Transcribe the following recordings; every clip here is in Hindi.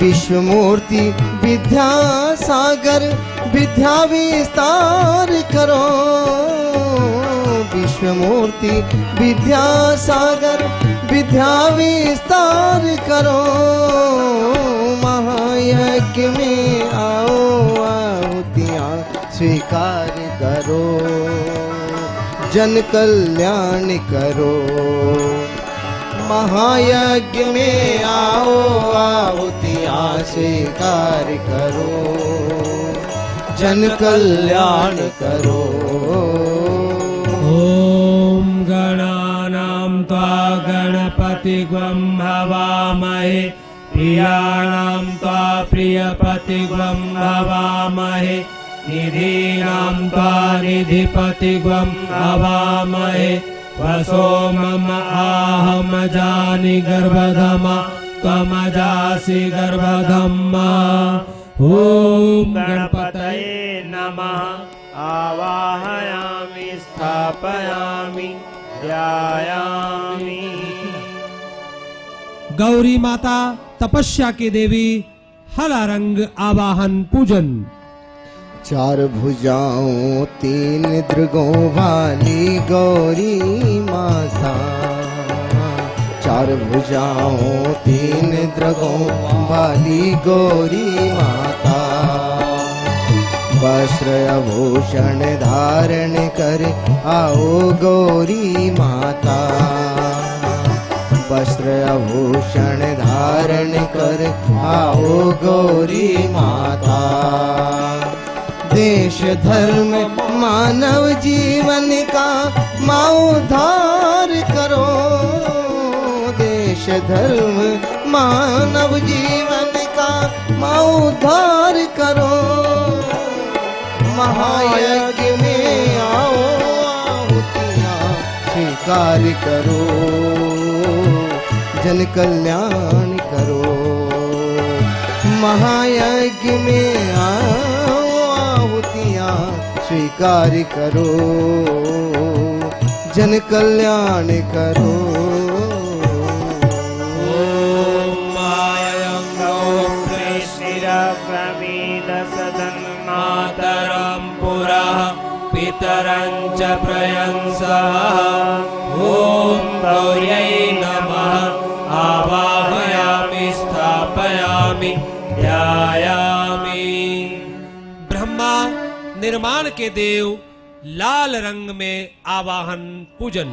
विश्वमूर्ति विद्यासागर विद्या विस्तार करो। विश्वमूर्ति विद्यासागर विद्या विस्तार करो। महायज्ञ में आओ आहुतियाँ स्वीकार करो। जन कल्याण करो। महायज्ञ में आओ आहुतियाँ स्वीकार करो। जन कल्याण करो। ओम गणानां त्वा गणपतिग्वं हवामहे प्रियाणां त्वा प्रियपतिग्वं हवामहे निधीनां त्वा निधिपतिग्वं हवामहे वसो मम आहमजानि गर्भधमा त्वमजासि गर्भधम्मा। ओम गणपतये नमः। आवाहयामि स्थापयामि ध्यायामि। गौरी माता तपस्या की देवी हलारंग आवाहन पूजन। चार भुजाओं तीन दृगों वाली गौरी माता। चार भुजाओं तीन दृगों वाली गौरी माता। वस्त्र आभूषण धारण कर आओ गौरी माता। वस्त्र आभूषण धारण कर आओ गौरी माता। देश धर्म मानव जीवन का माँ उद्धार करो। देश धर्म मानव जीवन का माँ उद्धार करो। महायज्ञ में आओ आहुतियाँ स्वीकार करो। जन कल्याण करो। महायज्ञ में आओ आहुतियाँ स्वीकार करो। जन कल्याण करो। मातरं पुरः पितरं च प्रयंसः। ॐ गौर्यै नमः। आवाहयामि स्थापयामि ध्यायामि। ब्रह्मा निर्माण के देव लाल रंग में आवाहन पूजन।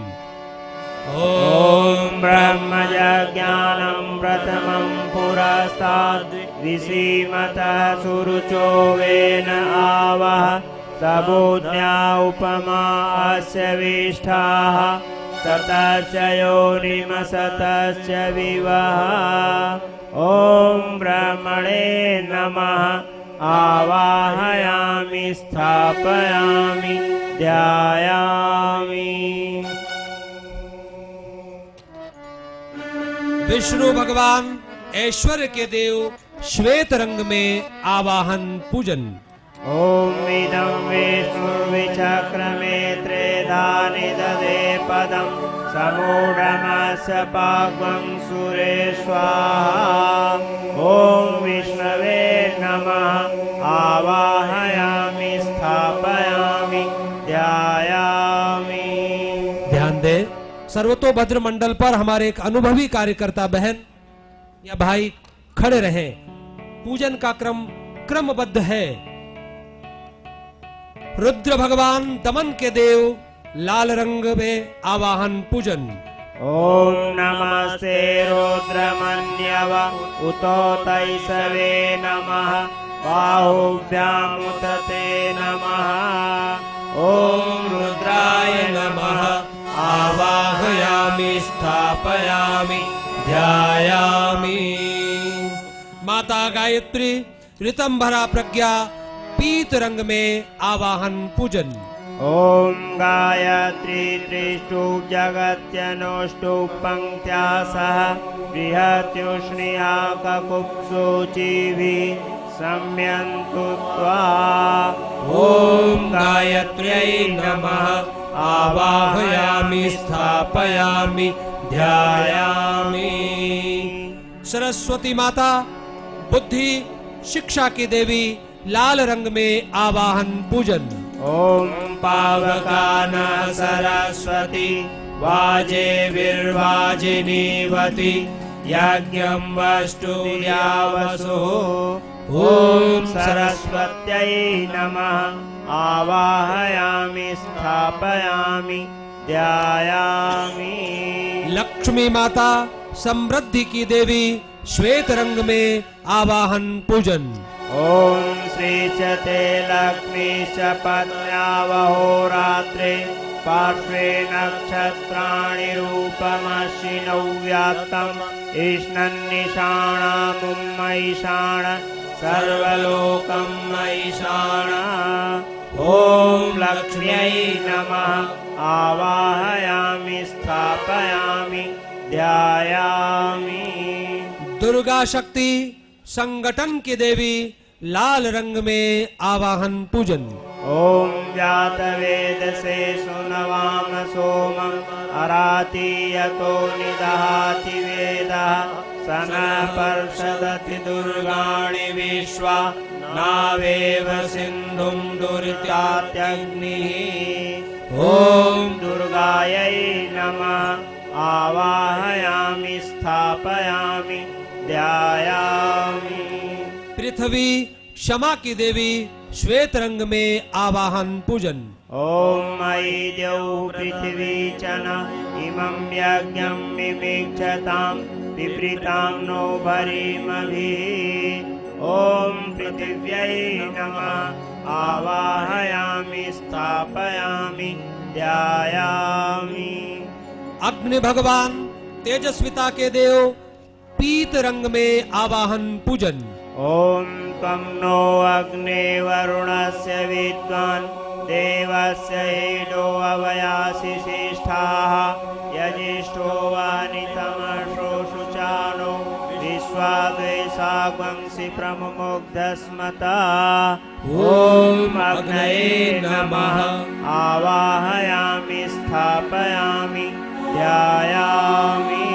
ॐ ब्रह्मज्ञानं प्रथमं पुरस्ताद् विसीमतः सुरुचो वेन आवह। सबोज्ञा उपमा अस्य विष्ठाः। सतस्य योनिमसतस्य विवः। ॐ ब्रह्मणे नमः। आवाहयामि स्थापयामि ध्यायामि। विष्णु भगवान ऐश्वर्य के देव श्वेत रंग में आवाहन पूजन। ॐ इदं विष्णुर्विचक्रमे त्रेधानि ददे पदं। समूढमस्य पाक्वं सुरे स्वाहा। ॐ विष्णवे नमः। आवाहयामि स्थापयामि ध्यायामि। ध्यान दे, सर्वतोभद्र मंडल पर हमारे एक अनुभवी कार्यकर्ता बहन या भाई खड़े रहे। पूजन का क्रम क्रमबद्ध है। रुद्र भगवान दमन के देव लाल रंग में आवाहन पूजन। ॐ नमस्ते रुद्रमन्यव उतो तैसवे नमः। बाहुभ्यामुत ते नमः। ॐ रुद्राय नमः। आवाहयामि स्थापयामि ध्यायामि। माता गायत्री ऋतंभरा प्रज्ञा पीत रंग में आवाहन पूजन। ॐ गायत्री त्रिष्टु जगत्यनुष्टु पंक्त्या सह बृहत्युष्णिया ककुप्सुचिभिः सम्यन्तु त्वा। ॐ गायत्र्यै नमः। आवाहयामि स्थापयामि ध्यायामि। सरस्वती माता बुद्धि शिक्षा की देवी लाल रंग में आवाहन पूजन। ॐ पावकान सरस्वती वाजे विर्वाजिनीवती यज्ञं वस्तुर्यावसुः। ॐ सरस्वत्यै नमः आवाहयामि स्थापयामि ध्यायामि। लक्ष्मी माता समृद्धि की देवी श्वेत रंग में आवाहन पूजन। ॐ श्री च ते लक्ष्मी च पत्न्यावहोरात्रे पार्श्वे नक्षत्राणि रूपमश्विनौ व्याप्तम् ईशानन्निशाणामुम्मैषाण सर्वलोकं मैषाण। ॐ लक्ष्म्यै नमः आवाहयामि स्थापयामि ध्यायामि। दुर्गा शक्ति संगठन की देवी लाल रंग में आवाहन पूजन। ॐ जातवेदसे सुनवाम सोमं अराति यतो निदहाति वेदः सनः पर्षदति दुर्गाणि विश्वा नावेव सिन्धुं दुरितात्यग्निः। ॐ दुर्गायै नमः आवाहयामि स्थापयामि ध्यायामि। पृथ्वी क्षमा की देवी श्वेत रंग में आवाहन पूजन। ॐ मयि द्यौः पृथिवी च न इमं यज्ञं मिमिक्षतां विपरीतां नो भरीमभिः। ॐ पृथिव्यै नमः आवाहयामि स्थापयामि ध्यायामि। अग्नि भगवान तेजस्विता के देव पीत रंग में आवाहन पूजन। ॐ त्वं नो अग्ने वरुणस्य विद्वान् देवस्य हेडो अवयासि श्रेष्ठाः यजिष्ठो वानितमशो शुचानो विश्वाद्वेषाग्वंसि प्रमुग्धस्मता। ॐ अग्नये नमः आवाहयामि स्थापयामि ध्यायामि।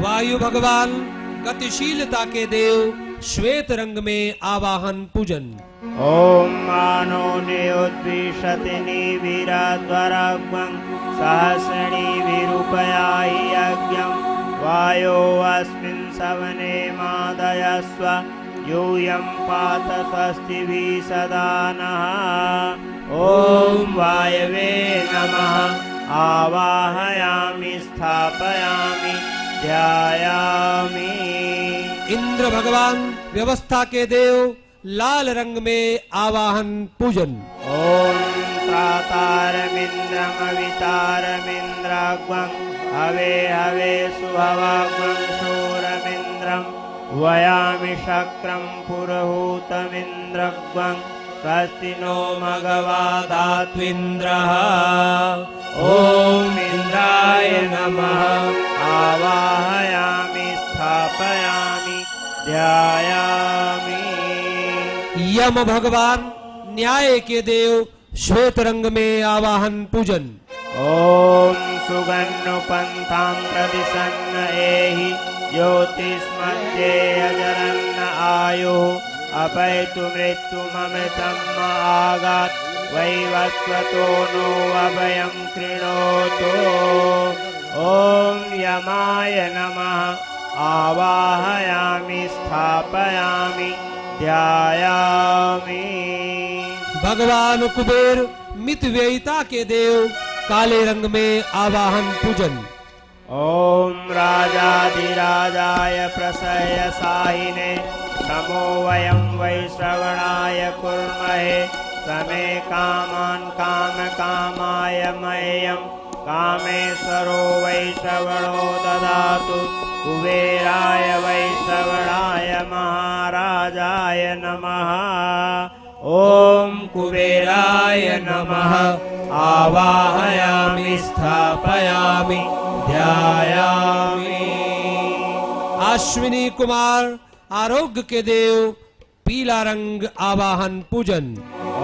वायु भगवान गतिशीलता के देव श्वेत रंग में आवाहन पूजन। ॐ मानो नियुद्विशति निविराध्वरग्वं सहस्रणी विरूपयाहि यज्ञं वायो अस्मिन् सवने मादयस्व यूयं पात स्वस्तिभिः सदा नः। ॐ वायवे नमः आवाहयामि स्थापयामि ध्यायामि। इंद्र भगवान व्यवस्था के देव लाल रंग में आवाहन पूजन। ॐ त्रातारमिन्द्रमवितारमिन्द्राग्वं हवे हवे सुहवाग्वं शूरमिन्द्रं वयामि शक्रं पुरहूतमिन्द्रग्वं स्वस्ति नो मघवादात्विन्द्रः। ॐ इन्द्राय नमः आवाहयामि स्थापयामि ध्यायामि। यम भगवान न्याय के देव श्वेत रंग में आवाहन पूजन। ॐ सुगन्नुपन्थां प्रदिशन्न एहि ज्योतिष्मध्ये अजरन्न आयुः अपैतु मृत्युममृतम् आगात् वैवस्वतो नो अभयं कृणोतु। ॐ यमाय नमः आवाहयामि स्थापयामि ध्यायामि। भगवान कुबेर मितव्ययिता के देव काले रंग में आवाहन पूजन। ॐ राजाधिराजाय प्रसयसाहिने नमो वयं वैश्रवणाय कुर्महे समे कामान् कामकामाय मह्यं कामेश्वरो वैश्रवणो ददातु। कुबेराय वैश्रवणाय महाराजाय नमः। ॐ कुबेराय नमः आवाहयामि स्थापयामि ध्यायामि। अश्विनी कुमार आरोग्य के देव पीला रंग आवाहन पूजन।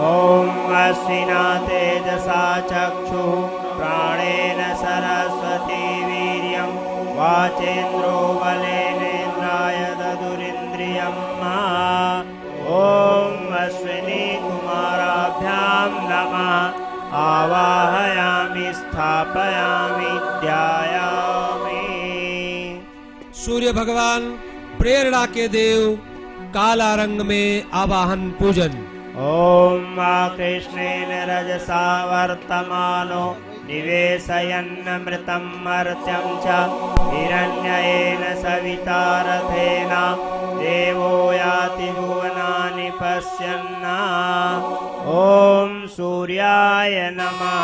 ॐ अश्विना तेजसा चक्षुः प्राणेन सरस्वती वीर्यं वाचेन्द्रो बलेनेन्द्राय ददुरिन्द्रः। सूर्य भगवान प्रेरणा के देव काला रंग में आवाहन पूजन। ॐ कृष्णेन रजसा वर्तमानो निवेशयन्नमृतं मर्त्यं च हिरण्येन सविता रथेन देवो याति भुवनानि पश्यन्। ॐ सूर्याय नमः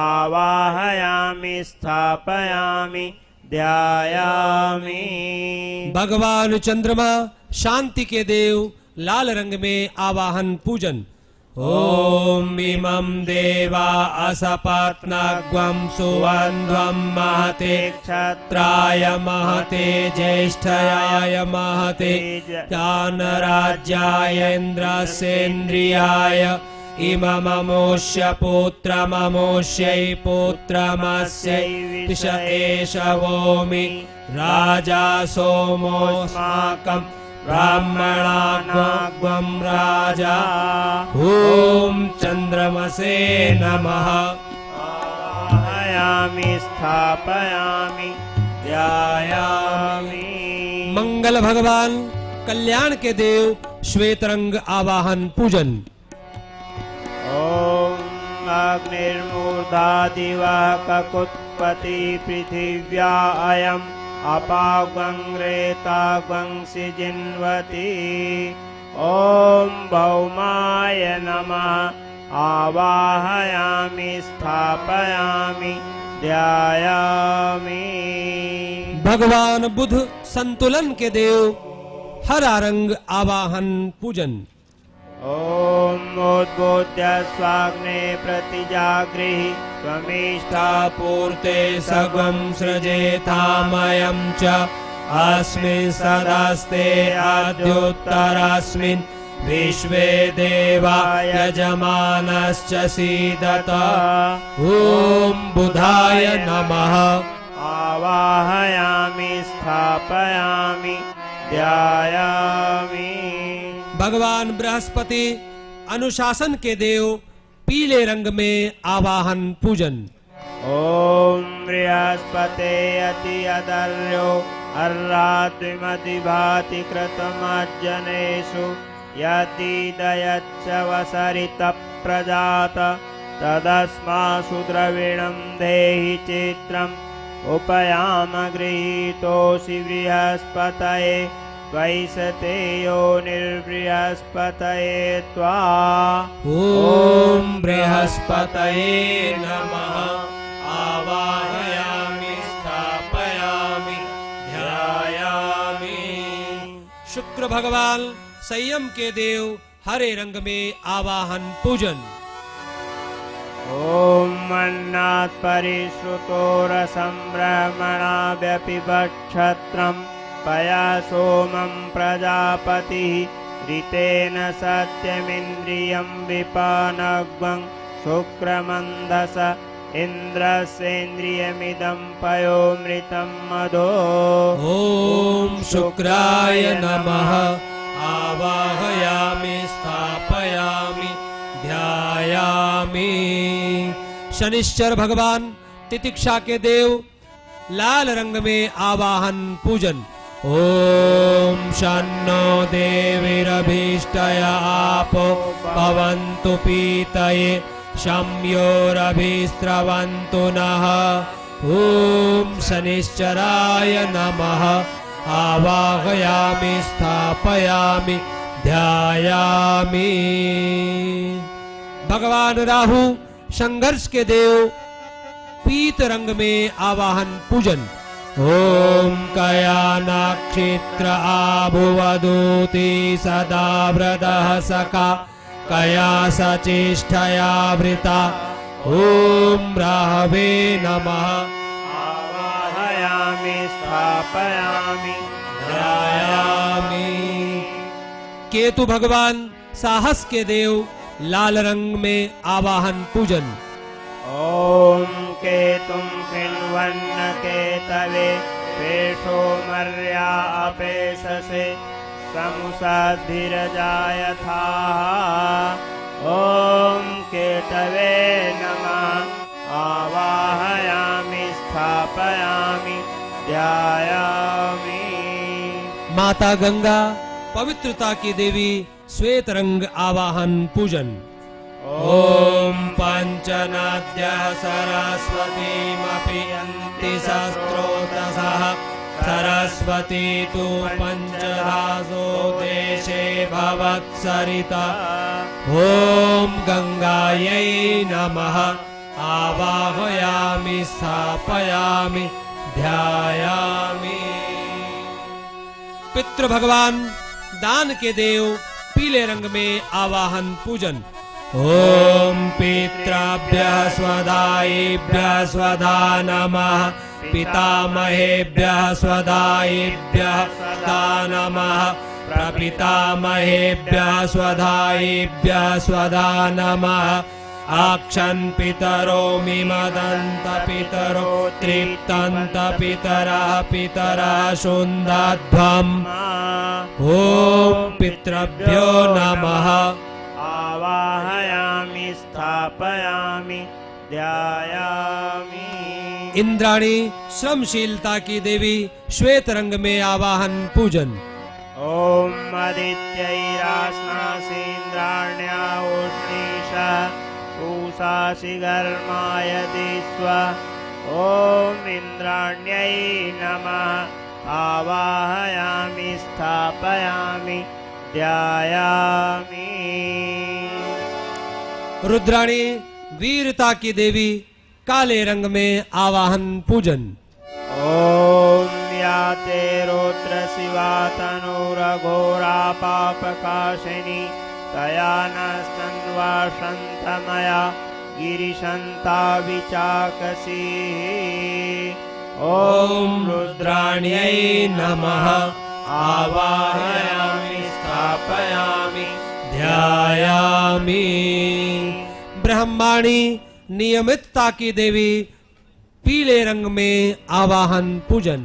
आवाहयामि स्थापयामि ध्यायामि। भगवान चंद्रमा शांति के देव लाल रंग में आवाहन पूजन। ओम इमं देवा असपत्नग्वं सुवन्ध्वं महते क्षत्राय महते ज्येष्ठयाय महते ज्ञानराज्याय इन्द्रसेन्द्रियाय इमममोष्य पुत्रममोष्यै पुत्रमस्यै दिश एष वोमि राजा सोमोऽस्माकं ब्राह्मणानाग्वं राजा। ओम चंद्रमसे नमः आवाहयामि स्थापयामि ध्यायामि। मंगल भगवान कल्याण के देव श्वेत रंग आवाहन पूजन। ॐ अग्निर्मूर्धा दिवा ककुत्पति पृथिव्या अयम् अपाग्वं रेताग्वं सिजिन्वति। ॐ भौमाय नमः आवाहयामि स्थापयामि ध्यायामि। भगवान बुध संतुलन के देव हरा रंग आवाहन पूजन। ॐ उद्बोध्य स्वाग्ने प्रतिजागृहि त्वमिष्टापूर्ते सगं सृजेतामयं च अस्मिन् सदास्ते अद्युत्तरस्मिन् विश्वे देवा यजमानश्च सीदत। ॐ बुधाय नमः आवाहयामि स्थापयामि ध्यायामि। भगवान बृहस्पति अनुशासन के देव पीले रंग में आवाहन पूजन। ॐ बृहस्पते अति अदर्यो अर्राद्रिमति भाति कृतमज्जनेषु यदीदयच्च वसरित प्रजात तदस्मासु द्रविणं देहि चित्रम् उपयाम गृहीतोऽसि बृहस्पतये वैसते यो निर्बृहस्पतये त्वा। ओम बृहस्पतये नमः आवाहयामि स्थापयामि ध्यायामि। शुक्र भगवान संयम के देव हरे रंग में आवाहन पूजन। ॐ मन्नात् परिश्रुतो रसं ब्रह्मणा व्यपिबक्षत्रम् पया सोमं प्रजापतिः ऋतेन सत्यमिन्द्रियं विपानग्वं शुक्रमन्धस इन्द्रस्येन्द्रियमिदं पयोमृतं मधो। ओम शुक्राय नमः आवाहयामि स्थापयामि ध्यायामि। शनिश्चर भगवान तितिक्षा के देव लाल रंग में आवाहन पूजन। ओम शन्नो देवीरभीष्टय आपो पवन्तु पीतये शम्योरभिस्रवन्तु नः। ओम शनिश्चराय नमः आवाहयामि स्थापयामि ध्यायामि। भगवान राहु संघर्ष के देव पीत रंग में आवाहन पूजन। ओम कया नक्षत्र आभुवदूति सदा व्रतः सका कया सचेष्टया वृता। ओम राहवे नमः आवाहयामि स्थापयामि ध्यायामि। केतु भगवान साहस के देव लाल रंग में आवाहन पूजन। ॐ केतुं कृण्वन्न केतवे पेशो मर्या अपेशसे समुषद्धिरजायथाः। ॐ केतवे नमः आवाहयामि स्थापयामि ध्यायामि। माता गंगा पवित्रता की देवी श्वेत रंग आवाहन पूजन। ओम पंचनद्यः सरस्वतीमपि यन्ति शस्त्रोतसः सरस्वती तु पंचरासो देशे भवत्सरिता। ओम गंगायै नमः आवाहयामि स्थापयामि ध्यायामि। पितृ भगवान दान के देव पीले रंग में आवाहन पूजन। ओम पितृभ्यः स्वदायिभ्यः स्वधा नमः पितामहेभ्यः स्वदायिभ्यः स्वधा नमः प्रपितामहेभ्यः स्वधायिभ्यः स्वधा नमः। आक्षन् पितरो मिमदन्त पितरो तृप्तन्त पितरः पितरः शुन्धध्वम्। ओम पितृभ्यो नमः आवाहयामि स्थापयामि ध्यायामि। इंद्राणी श्रमशीलता की देवी श्वेत रंग में आवाहन पूजन। ओम आदित्यैराश्नासीन्द्राण्या उष्णीषः पूषासि घर्मायति स्व। ओम इंद्राण्यै नमः आवाहयामि स्थापयामि ध्यायामि। रुद्राणी वीरता की देवी काले रंग में आवाहन पूजन। ओम या ते रौद्र शिवा तनुरघोरा पापकाशिनी तया नस्तन्वा शन्तमया गिरिशन्ता विचाकसी। ओम रुद्राण्यै नमः आवाहयामि स्थापयामि ध्यायामि। ब्रह्माणी नियमितता की देवी पीले रंग में आवाहन पूजन।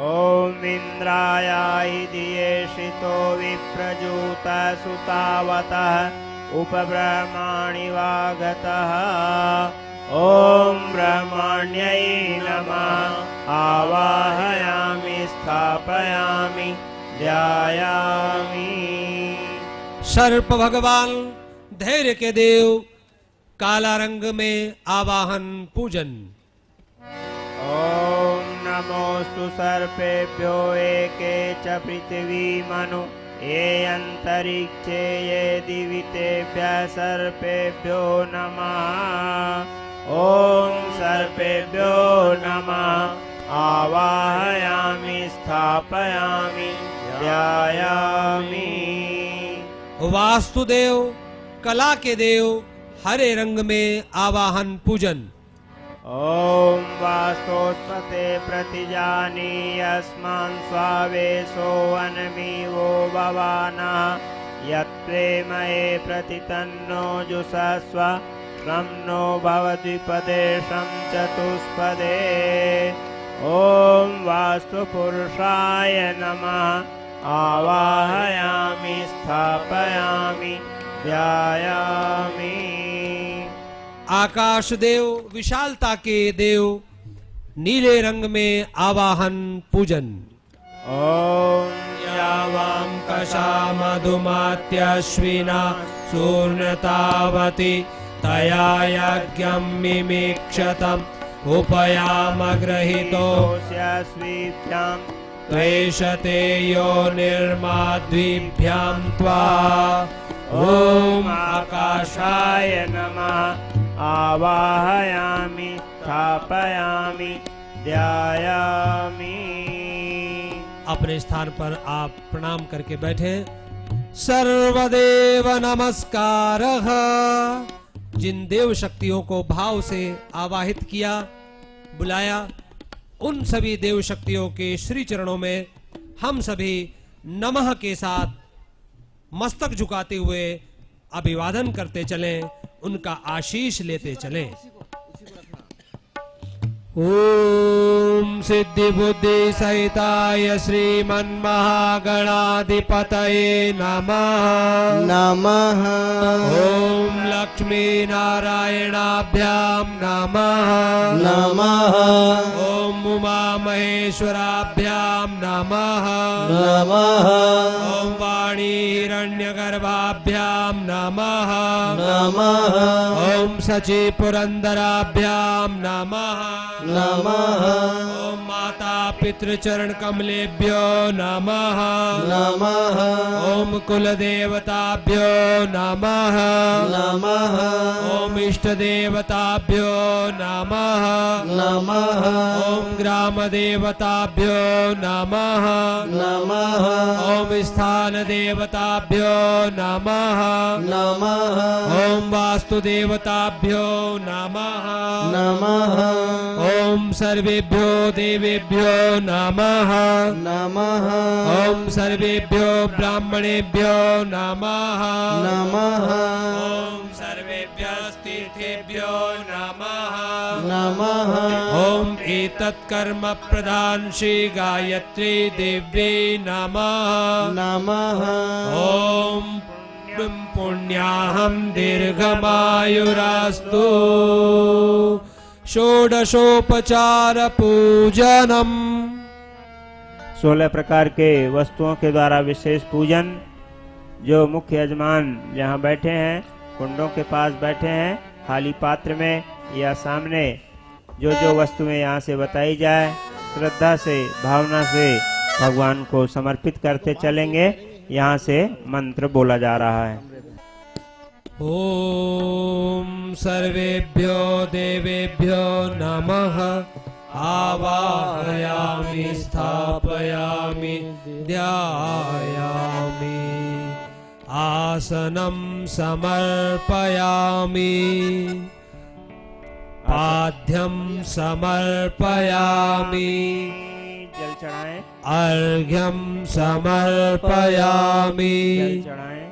ओम इंद्रायाय दियेषितो विप्रजूत सुतावतः उपब्रह्माणि वागतः। ओम ब्रह्मण्यै नमः आवाहयामि स्थापयामि ध्यायामि। सर्प भगवान धैर्य के देव काला रंग में आवाहन पूजन। ओम नमोस्तु सर्पेभ्यो एके च पृथिवी मनु ये अंतरिक्षे ये दिवि तेभ्यः सर्पेभ्यो नमः। ओम सर्पेभ्यो नमः आवाहयामि स्थापयामि ध्यायामि। वास्तुदेव कला के देव हरे रंग में आवाहन पूजन। ओम वास्तोस्पते प्रतिजानी अस्मान् स्वावेशो वनमीवो भवानः यत्रे मये प्रतितन्नो जुषस्व शं नो भवद्विपदे शं चतुष्पदे। ओम वास्तुपुरुषाय नमः आवाहयामि स्थापयामि ध्यायामि। आकाश देव विशालता के देव नीले रंग में आवाहन पूजन। ओम यावां कषा मधुमात्यश्विना सूर्णतावती तया यज्ञं मिमीक्षतम् उपयामग्रहीतो स्वीभ्यां त्वेषते यो निर्माद्विभ्यां त्वा। ओम आकाशाय नमः आवाहयामि स्थापयामि ध्यायामि। अपने स्थान पर आप प्रणाम करके बैठे। सर्वदेव नमस्कारः। जिन देव शक्तियों को भाव से आवाहित किया बुलाया उन सभी देव शक्तियों के श्री चरणों में हम सभी नमः के साथ मस्तक झुकाते हुए अभिवादन करते चलें, उनका आशीष लेते चलें। ओम सिद्धि बुद्धि सहिताय श्रीमन्महागणाधिपतये नमः। नमः ओम लक्ष्मी नारायणाभ्यां नमः। नमः ओम उमा महेश्वराभ्यां नमः। नमः ओम वाणी हिरण्यगर्भाभ्यां नमः। नमः ओम सची पुरंदराभ्यां नमः। नमः ओम माता पितृचरण कमलेभ्यो नमः। नमः ओम कुल देवताभ्यो नमः। नमः ओम इष्ट देवताभ्यो नमः। नमः ओम ग्राम देवताभ्यो नमः। नमः ओम स्थान देवताभ्यो नमः। नमः ओम वास्तु देवताभ्यो नमः। नमः ओम सर्वेभ्यो देवेभ्यो नमः। नमः ओम सर्वेभ्यो ब्राह्मणेभ्यो नमः। नमः ओम सर्वेभ्यः तीर्थेभ्यो नमः। नमः ओम एतत् कर्म प्रधान श्री गायत्री देव्यै नमः। नमः ओम पुण्याहं दीर्घमायुरास्तु। षोडशोपचार पूजनम। 16 प्रकार के वस्तुओं के द्वारा विशेष पूजन। जो मुख्य यजमान जहाँ बैठे हैं, कुंडों के पास बैठे हैं, खाली पात्र में या सामने जो जो वस्तुएं यहाँ से बताई जाए, श्रद्धा से भावना से भगवान को समर्पित करते चलेंगे। यहाँ से मंत्र बोला जा रहा है। ओम सर्वेभ्यो देवेभ्यो नमः। आवाहयामि स्थापयामि ध्यायामि। आसनं समर्पयामि। पाद्यं समर्पयामि। जल चढ़ाएं। अर्घ्यं समर्पयामि। जल चढ़ाएं।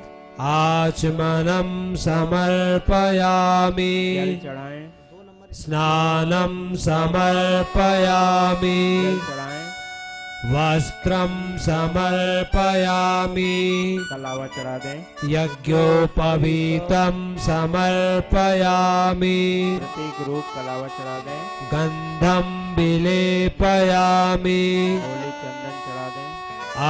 आचमनं समर्पयामि। जल चढ़ाएं। स्नानं समर्पयामि। जल चढ़ाएं। वस्त्रं समर्पयामि। कलावा चढ़ा दें। यज्ञोपवीतं समर्पयामि। प्रतीक रूप कलावा चढ़ा दें। गंधं विलेपयामि। होली चंदन चढ़ा दें।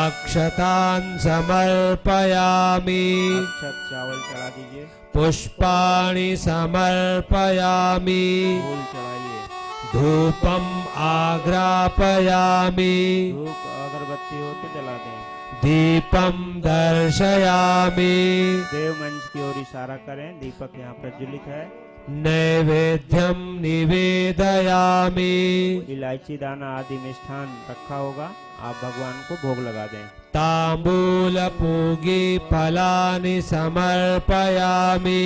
अक्षतान् समर्पयामि। अक्षत चावल चढ़ा दीजिए। पुष्पाणि समर्पयामि। फूल चढ़ाइए। धूपम् आग्रापयामि। धूप अगरबत्ती हो तो जला दें। दीपं दर्शयामि। देव मंच की ओर इशारा करें। दीपक यहाँ प्रज्वलित है। नैवेद्यं निवेदयामि। इलायची दाना आदि मिष्ठान रखा होगा, आप भगवान को भोग लगा दें। तांबूल पूगी फलानि समर्पयामि।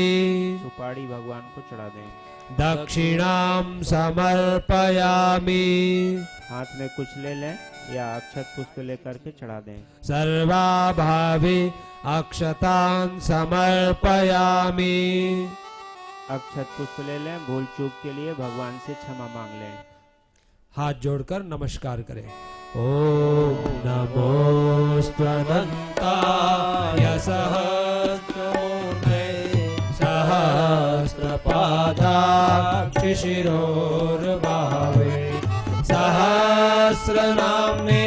सुपारी भगवान को चढ़ा दें। दक्षिणां समर्पयामि। हाथ में कुछ ले लें या अक्षत पुष्प लेकर के चढ़ा दें। सर्वाभावी अक्षतान् समर्पयामि। अक्षत पुष्प ले लें। भूल चूक के लिए भगवान से क्षमा मांग लें। हाथ जोड़कर नमस्कार करें। ओम नमोऽस्त्वनन्ताय सहस्रमूर्ते सहस्रपादाक्षिशिरोर्भावे सहस्रनाम्ने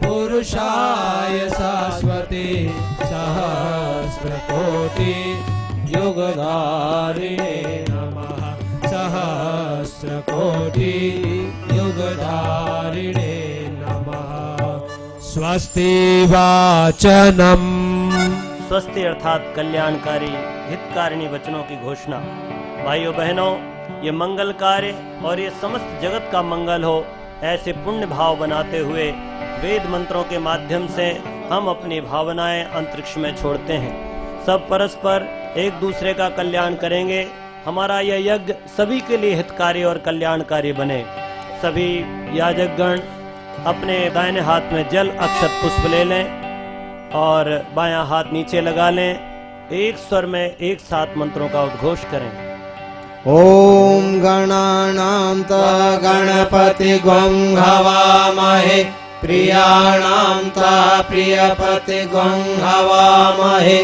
पुरुषाय शाश्वते सहस्रकोटि युगधारिणे नमः। सहस्रकोटि युगधारिणे नमः। स्वस्ति वाचनम्। स्वस्ति अर्थात कल्याणकारी हितकारिणी वचनों की घोषणा। भाइयों बहनों, ये मंगल कार्य और ये समस्त जगत का मंगल हो, ऐसे पुण्य भाव बनाते हुए वेद मंत्रों के माध्यम से हम अपनी भावनाएं अंतरिक्ष में छोड़ते हैं। सब परस्पर एक दूसरे का कल्याण करेंगे। हमारा यह यज्ञ सभी के लिए हितकारी और कल्याणकारी बने। सभी याजकगण अपने दाहिने हाथ में जल अक्षत पुष्प ले लें और बायां हाथ नीचे लगा लें। एक स्वर में एक साथ मंत्रों का उद्घोष करें। ॐ गणानां त्वा गणपतिगुं हवामहे प्रियाणां त्वा प्रियपतिगुं हवामहे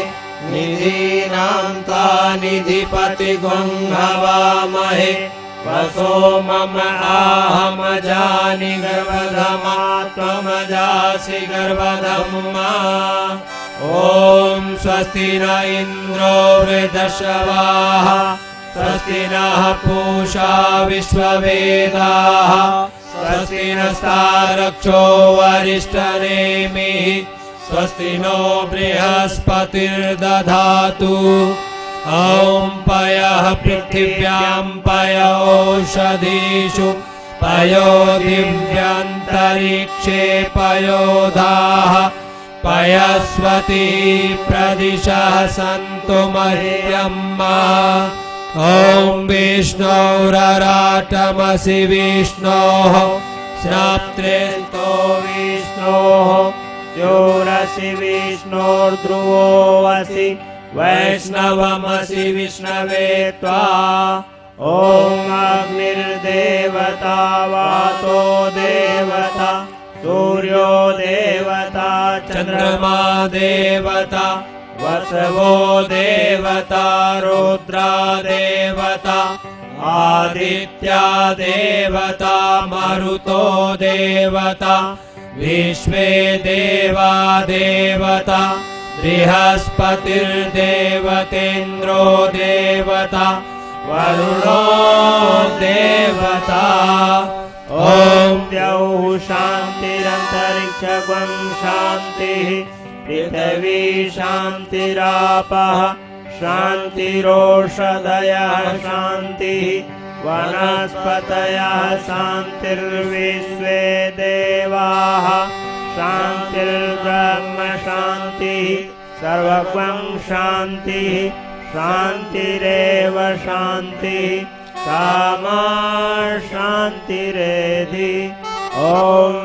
निधीनां त्वा निधिपतिगुं हवामहे वसो मम आहम जानि गर्भधमा त्वमजासि गर्भधम्मा ॐ स्वस्ति न इन्द्रो वृद्धश्रवाः स्वस्ति नः पूषा विश्ववेदाः स्वस्ति नस्तारक्षो वरिष्ठनेमिः स्वस्ति नो बृहस्पतिर्दधातु ॐ पयः पृथिव्यां पयोषधीषु पयो दिव्यान्तरिक्षे पयोधाः पयस्वती प्रदिशः सन्तु मह्यम् ॐ विष्णोरराटमसि विष्णोः स्नाप्त्रेस्तो विष्णोः योरसि विष्णोर्ध्रुवोऽसि वैष्णवमसि विष्णवे त्वा ॐ अग्निर्देवता वातो देवता सूर्यो देवता चंद्रमा देवता वसवो देवता रुद्रा देवता आदित्या देवता मरुतो देवता विश्वे देवा देवता बृहस्पतिर्देवतेन्द्रो देवता वरुणो देवता ॐ द्यौः शान्तिरन्तरिक्षगं शान्तिः पृथिवी शान्तिरापः शान्तिरोषधयः शान्तिः वनस्पतयः शान्तिर्विश्वे देवाः शान्तिर्ब्रह्म शान्तिः सर्वं शान्तिः शान्तिरेव शान्तिः सामा शान्तिरेधि ॐ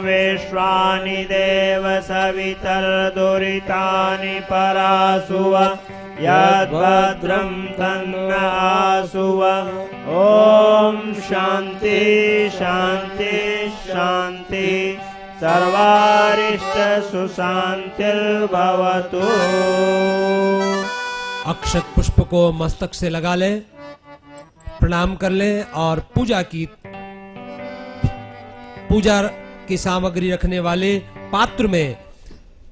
विश्वानि देव सवितर्दुरितानि परासुव यद्भद्रं तन्न आसुव ॐ शान्ति शान्ति शान्ति सर्वारिष्ट सुशान्तिर्भवतु। अक्षत पुष्प को मस्तक से लगा ले, प्रणाम कर ले और पूजा की सामग्री रखने वाले पात्र में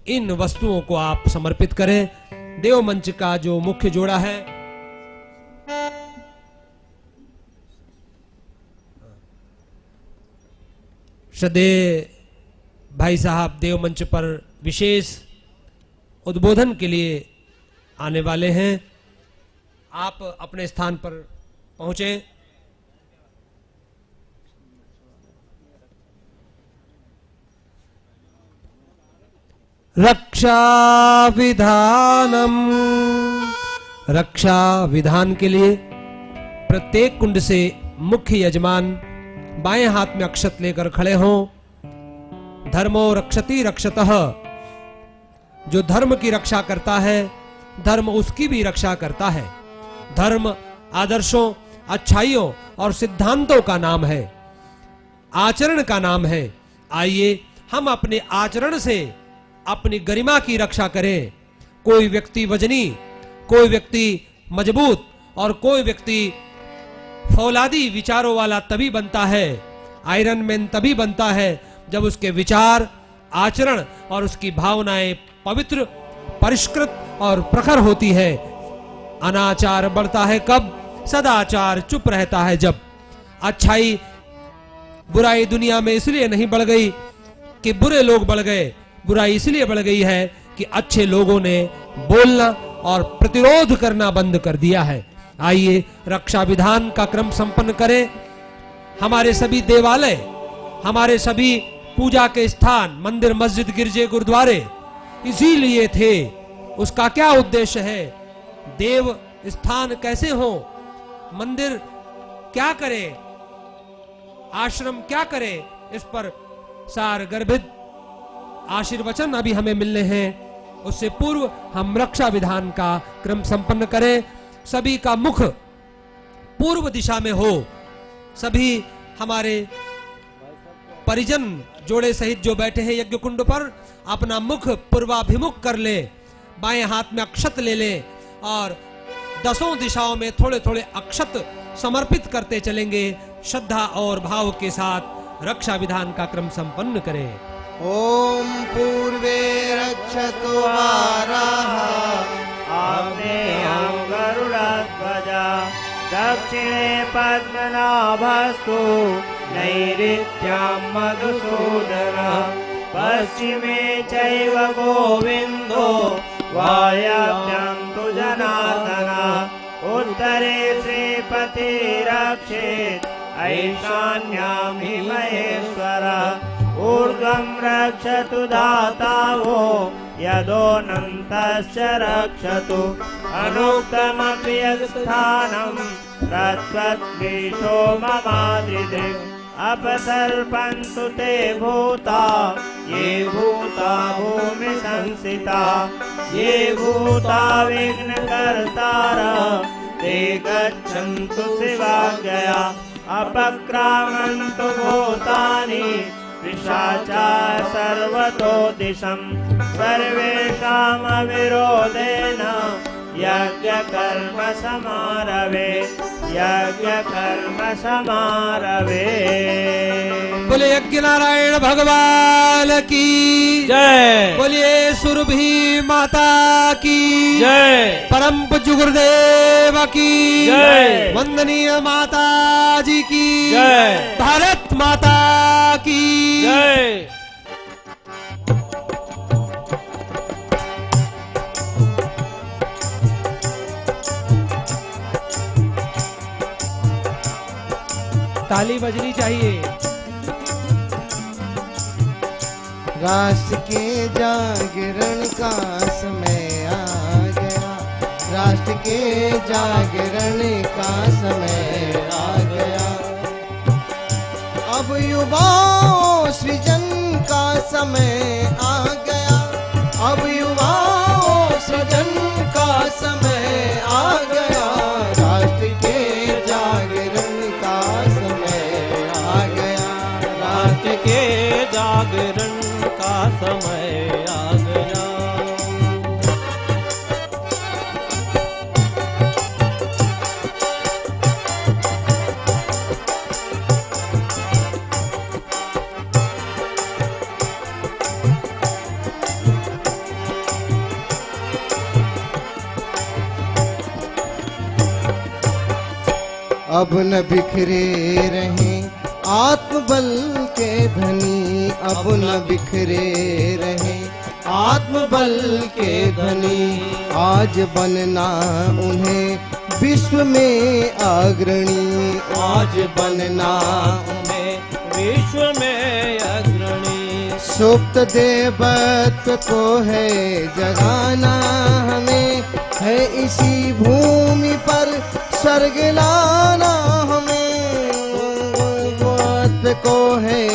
इन वस्तुओं को आप समर्पित करें। देव मंच का जो मुख्य जोड़ा है श्रद्धेय भाई साहब देव मंच पर विशेष उद्बोधन के लिए आने वाले हैं। आप अपने स्थान पर पहुंचे। रक्षा विधान के लिए प्रत्येक कुंड से मुख्य यजमान बाएं हाथ में अक्षत लेकर खड़े हों। धर्मो रक्षति रक्षतः, जो धर्म की रक्षा करता है धर्म उसकी भी रक्षा करता है। धर्म आदर्शों, अच्छाइयों और सिद्धांतों का नाम है, आचरण का नाम है। आइए हम अपने आचरण से अपनी गरिमा की रक्षा करें। कोई व्यक्ति वजनी, कोई व्यक्ति मजबूत और कोई व्यक्ति फौलादी विचारों वाला तभी बनता है, आयरन मैन तभी बनता है जब उसके विचार, आचरण और उसकी भावनाएं पवित्र, परिष्कृत और प्रखर होती है। अनाचार बढ़ता है कब? सदाचार चुप रहता है जब। अच्छाई, बुराई दुनिया में इसलिए नहीं बढ़ गई कि बुरे लोग बढ़ गए, बुराई इसलिए बढ़ गई है कि अच्छे लोगों ने बोलना और प्रतिरोध करना बंद कर दिया है। आइए रक्षा विधान का क्रम संपन्न करें। हमारे सभी देवालय, हमारे सभी पूजा के स्थान, मंदिर, मस्जिद, गिरजे, गुरुद्वारे इसीलिए थे। उसका क्या उद्देश्य है? देव स्थान कैसे हो, मंदिर क्या करे, आश्रम क्या करे, इस पर सार गर्भित आशीर्वचन अभी हमें मिलने हैं। उससे पूर्व हम रक्षा विधान का क्रम संपन्न करें। सभी का मुख पूर्व दिशा में हो। सभी हमारे परिजन जोड़े सहित जो बैठे हैं यज्ञ कुंड पर अपना मुख पूर्वाभिमुख कर ले, बाएं हाथ में अक्षत ले ले और 10 दिशाओं में थोड़े थोड़े अक्षत समर्पित करते चलेंगे। श्रद्धा और भाव के साथ रक्षा विधान का क्रम संपन्न करें। ओम पूर्वे रक्षतु वाराः आग्नेयं गरुडध्वजा दक्षिणे पद्मनाभस्तु नैऋत्यं मधुसूदनः पश्चिमे चैव गोविन्दो वायव्यं तु जनार्दनः उत्तरे श्रीपतिरक्षेत् ऐशान्यां हि महेश्वरः ऊर्ध्वं रक्षतु दातावो यदोऽनन्तश्च रक्षतु अनुक्तमपि यत्स्थानं तत्त्वद्विषो ममादृदिक् अपसर्पन्तु ते भूता ये भूता भूमि संस्थिता ये भूता विघ्नकर्तारः ते गच्छन्तु शिवाज्ञया अपक्रामन्तु भूतानि पिशाचा सर्वतो दिशं सर्वेषामविरोधेन यज्ञकर्म समारवे यज्ञकर्म समारवे। बोले यज्ञ नारायण भगवान की जय। बोलिए सुरभि माता की जय। परम पूज्य गुरुदेव की जय। वंदनीय माता जी की जय। भारत माता की जय। ताली बजनी चाहिए। राष्ट्र के जागरण का समय आ गया, राष्ट्र के जागरण का समय आ गया। अब युवाओं सृजन का समय आ गया, अब युवाओं सृजन का समय आ गया। राष्ट्र के जागरण का समय आ गया, राष्ट्र के जागरण का समय आ गया। अब न बिखरे रहें आत्मबल के धनी, अब न बिखरे रहें आत्मबल के धनी। आज बनना उन्हें विश्व में अग्रणी, आज बनना उन्हें विश्व में अग्रणी। सुप्त देवत्व को है जगाना हमें, है इसी भूमि पर स्वर्ग लाना हमें। देवत्व को है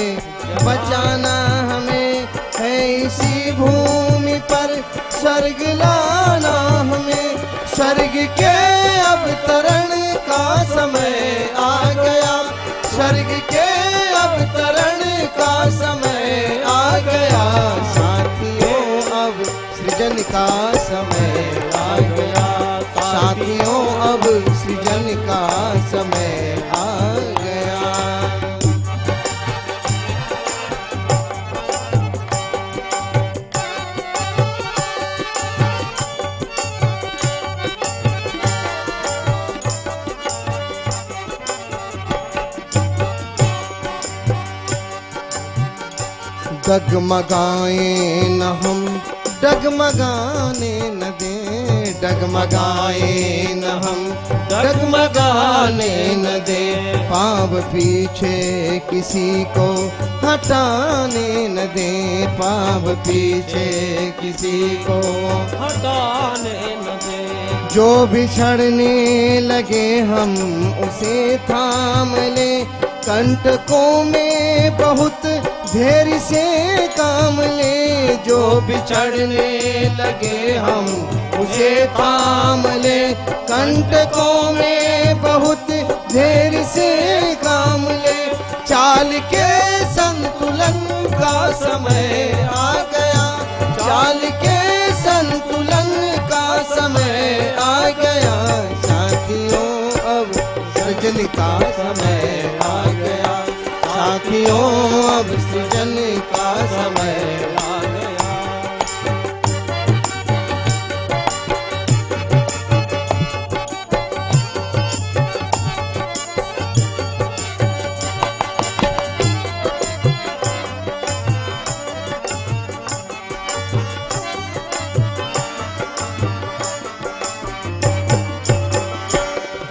बचाना हमें, है इसी भूमि पर स्वर्ग लाना हमें। स्वर्ग के अवतरण का समय आ गया, स्वर्ग के अवतरण का समय आ गया। साथियों अब सृजन का समय आ गया, साथियों अब सृजन का समय आ गया। डगमगाए न हम डगमगाने न दें, डगमगाए न हम डगमगाने न दें। पाँव पीछे किसी को हटाने न दें, पाँव पीछे किसी को हटाने न दे। जो बिछड़ने लगे हम उसे थाम ले, कंटकों में बहुत धैर्य से काम ले। जो बिछड़ने लगे हम उसे थाम ले, कंटकों में बहुत धैर्य से काम ले। चाल के संतुलन का समय आ गया, चाल के संतुलन का समय आ गया। साथियों अब सृजन का समय आ गया, साथियों अब सृजन का समय आ गया।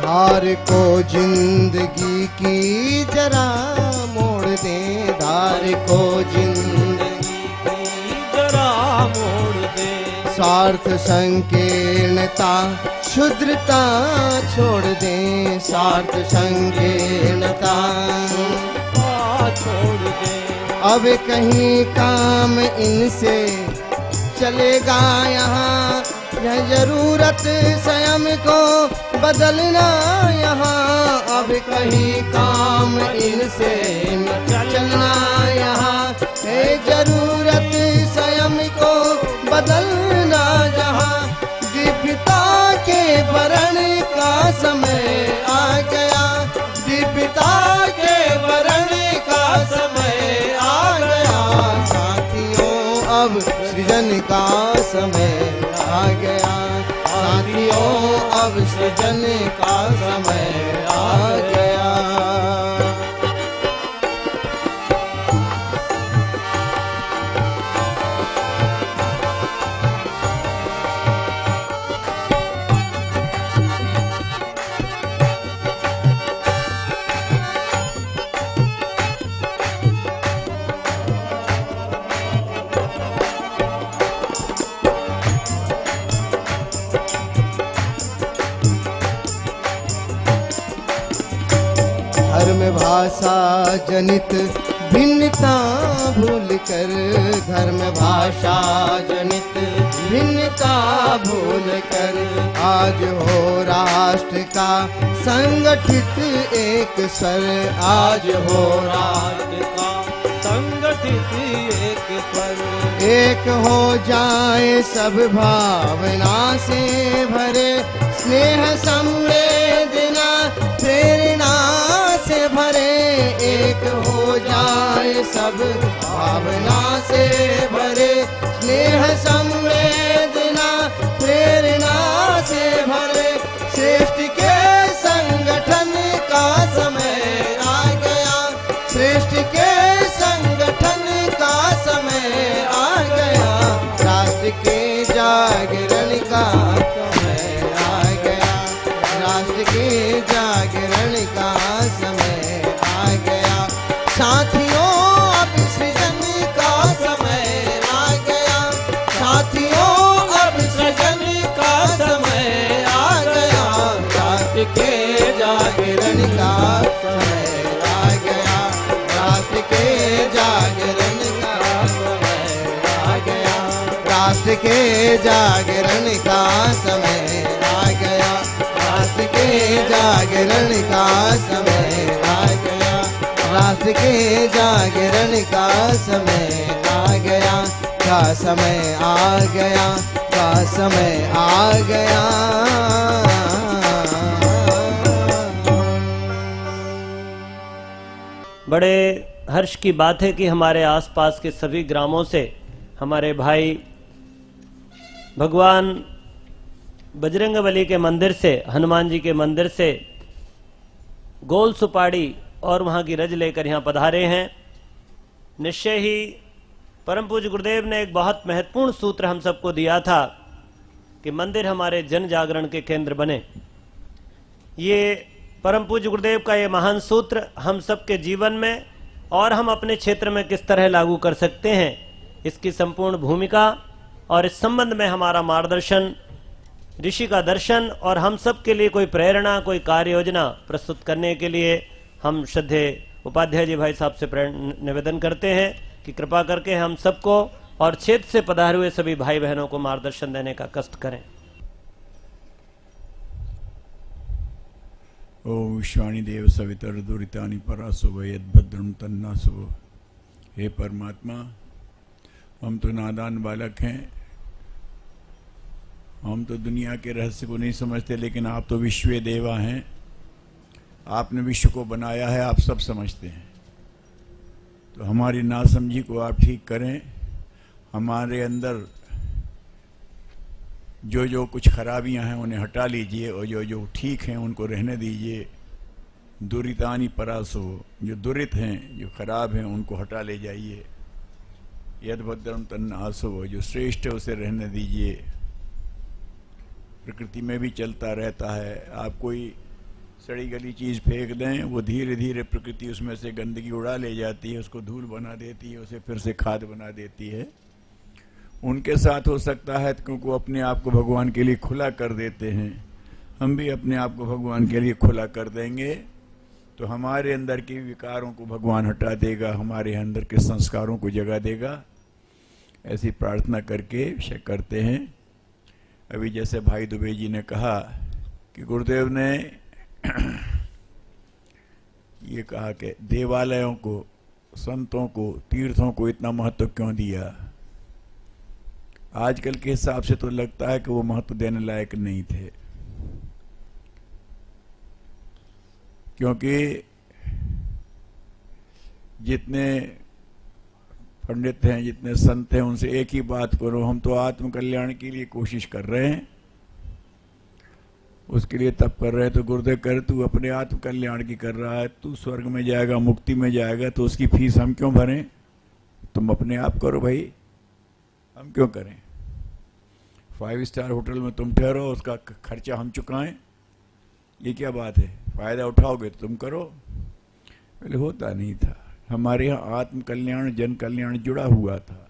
धार को जिंदगी की जरा मोड़ दे, धार को जिंदगी की जरा मोड़ दे। स्वार्थ संकीर्णता क्षुद्रता छोड़ दे, स्वार्थ संकीर्णता छोड़ दे। अब कहीं काम इनसे चलेगा यहाँ, यह जरूरत स्वयं को बदलना यहाँ। अब कहीं काम इनसे चलना यहाँ, है जरूरत स्वयं को बदलना जहाँ। दिव्यता के वरण का समय आ गया, दिव्यता के वरण का समय आ गया। साथियों अब सृजन का समय आ गया, साथियों अब सृजन का समय आ गया। धर्म भाषा जनित भिन्नता भूल कर, धर्म भाषा जनित भिन्नता भूल कर। आज हो राष्ट्र का संगठित एक स्वर, आज हो राष्ट्र का संगठित एक स्वर। एक हो जाए सब भावना से भरे, स्नेह संवेदना प्रेरणा से भरे। एक हो जाए सब भावना से भरे, स्नेह संवेदना प्रेरणा से भरे। श्रेष्ठ के संगठन का समय आ गया, श्रेष्ठ के संगठन का समय आ गया। राष्ट्र के जागरण का समय आ गया, राष्ट्र के जागरण का समय आ गया। साथियों अब सृजन का समय आ गया, साथियों अब सृजन का समय आ गया। राष्ट्र के जागरण का समय आ गया, राष्ट्र के जागरण का समय आ गया। राष्ट्र के जागरण का समय आ गया, राष्ट्र के जागरण का समय आ गया। राष्ट्र के जागरण का समय आ गया, का समय आ गया, का समय आ गया। बड़े हर्ष की बात है कि हमारे आसपास के सभी ग्रामों से हमारे भाई भगवान बजरंगबली के मंदिर से, हनुमान जी के मंदिर से गोल सुपाड़ी और वहाँ की रज लेकर यहाँ पधारे हैं। निश्चय ही परम पूज्य गुरुदेव ने एक बहुत महत्वपूर्ण सूत्र हम सबको दिया था कि मंदिर हमारे जन जागरण के केंद्र बने। ये परम पूज्य गुरुदेव का ये महान सूत्र हम सबके जीवन में और हम अपने क्षेत्र में किस तरह लागू कर सकते हैं, इसकी संपूर्ण भूमिका और इस संबंध में हमारा मार्गदर्शन, ऋषि का दर्शन और हम सब के लिए कोई प्रेरणा, कोई कार्य योजना प्रस्तुत करने के लिए हम श्रद्धेय उपाध्याय जी भाई साहब से निवेदन करते हैं कि कृपा करके हम सबको और क्षेत्र से पधारे हुए सभी भाई बहनों को मार्गदर्शन देने का कष्ट करें। ओ विश्वाणी देव सवितर दुरितानि परासुव यद्भद्रम तन्नासुव। हे परमात्मा, हम तो नादान बालक हैं, हम तो दुनिया के रहस्य को नहीं समझते, लेकिन आप तो विश्व देवा हैं, आपने विश्व को बनाया है, आप सब समझते हैं। तो हमारी नासमझी को आप ठीक करें, हमारे अंदर जो जो कुछ खराबियां हैं उन्हें हटा लीजिए और जो जो ठीक हैं उनको रहने दीजिए। दुरितानि परासो, जो दुरित हैं, जो खराब हैं, उनको हटा ले जाइए। यद्भद्रम तन्नासो, जो श्रेष्ठ है उसे रहने दीजिए। प्रकृति में भी चलता रहता है, आप कोई सड़ी गली चीज़ फेंक दें, वो धीरे धीरे प्रकृति उसमें से गंदगी उड़ा ले जाती है, उसको धूल बना देती है, उसे फिर से खाद बना देती है। उनके साथ हो सकता है क्योंकि वो अपने आप को भगवान के लिए खुला कर देते हैं, हम भी अपने आप को भगवान के लिए खुला कर देंगे तो हमारे अंदर के विकारों को भगवान हटा देगा, हमारे अंदर के संस्कारों को जगा देगा। ऐसी प्रार्थना करके करते हैं। अभी जैसे भाई दुबे जी ने कहा कि गुरुदेव ने ये कहा कि देवालयों को, संतों को, तीर्थों को इतना महत्व क्यों दिया। आजकल के हिसाब से तो लगता है कि वो महत्व देने लायक नहीं थे, क्योंकि जितने पंडित हैं, जितने संत हैं, उनसे एक ही बात करो, हम तो आत्म कल्याण के लिए कोशिश कर रहे हैं, उसके लिए तप कर रहे हैं। तो गुरुदेव कह रहे तू अपने आत्म कल्याण की कर रहा है, तू स्वर्ग में जाएगा, मुक्ति में जाएगा, तो उसकी फीस हम क्यों भरें, तुम अपने आप करो भाई, हम क्यों करें। 5 स्टार होटल में तुम ठहरो, उसका खर्चा हम चुकाएं, ये क्या बात है। फायदा उठाओगे तो तुम करो। पहले होता नहीं था। हमारे यहाँ आत्म कल्याण, जन कल्याण जुड़ा हुआ था।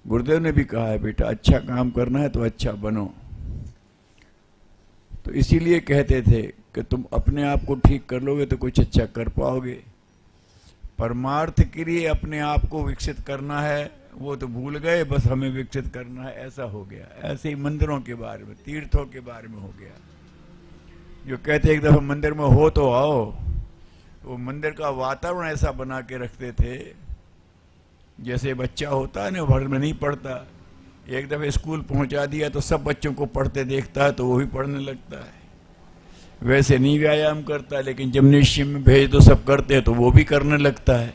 गुरुदेव ने भी कहा है बेटा अच्छा काम करना है तो अच्छा बनो। तो इसीलिए कहते थे कि तुम अपने आप को ठीक कर लोगे तो कुछ अच्छा कर पाओगे। परमार्थ के लिए अपने आप को विकसित करना है वो तो भूल गए, बस हमें विकसित करना है, ऐसा हो गया। ऐसे ही मंदिरों के बारे में, तीर्थों के बारे में हो गया। जो कहते एक दफा मंदिर में हो तो आओ, वो मंदिर का वातावरण ऐसा बना के रखते थे जैसे बच्चा होता है ना, घर में नहीं पढ़ता, एक दफे स्कूल पहुंचा दिया तो सब बच्चों को पढ़ते देखता है तो वो भी पढ़ने लगता है। वैसे नहीं व्यायाम करता, लेकिन जिम्नेशियम में भेज तो सब करते हैं तो वो भी करने लगता है।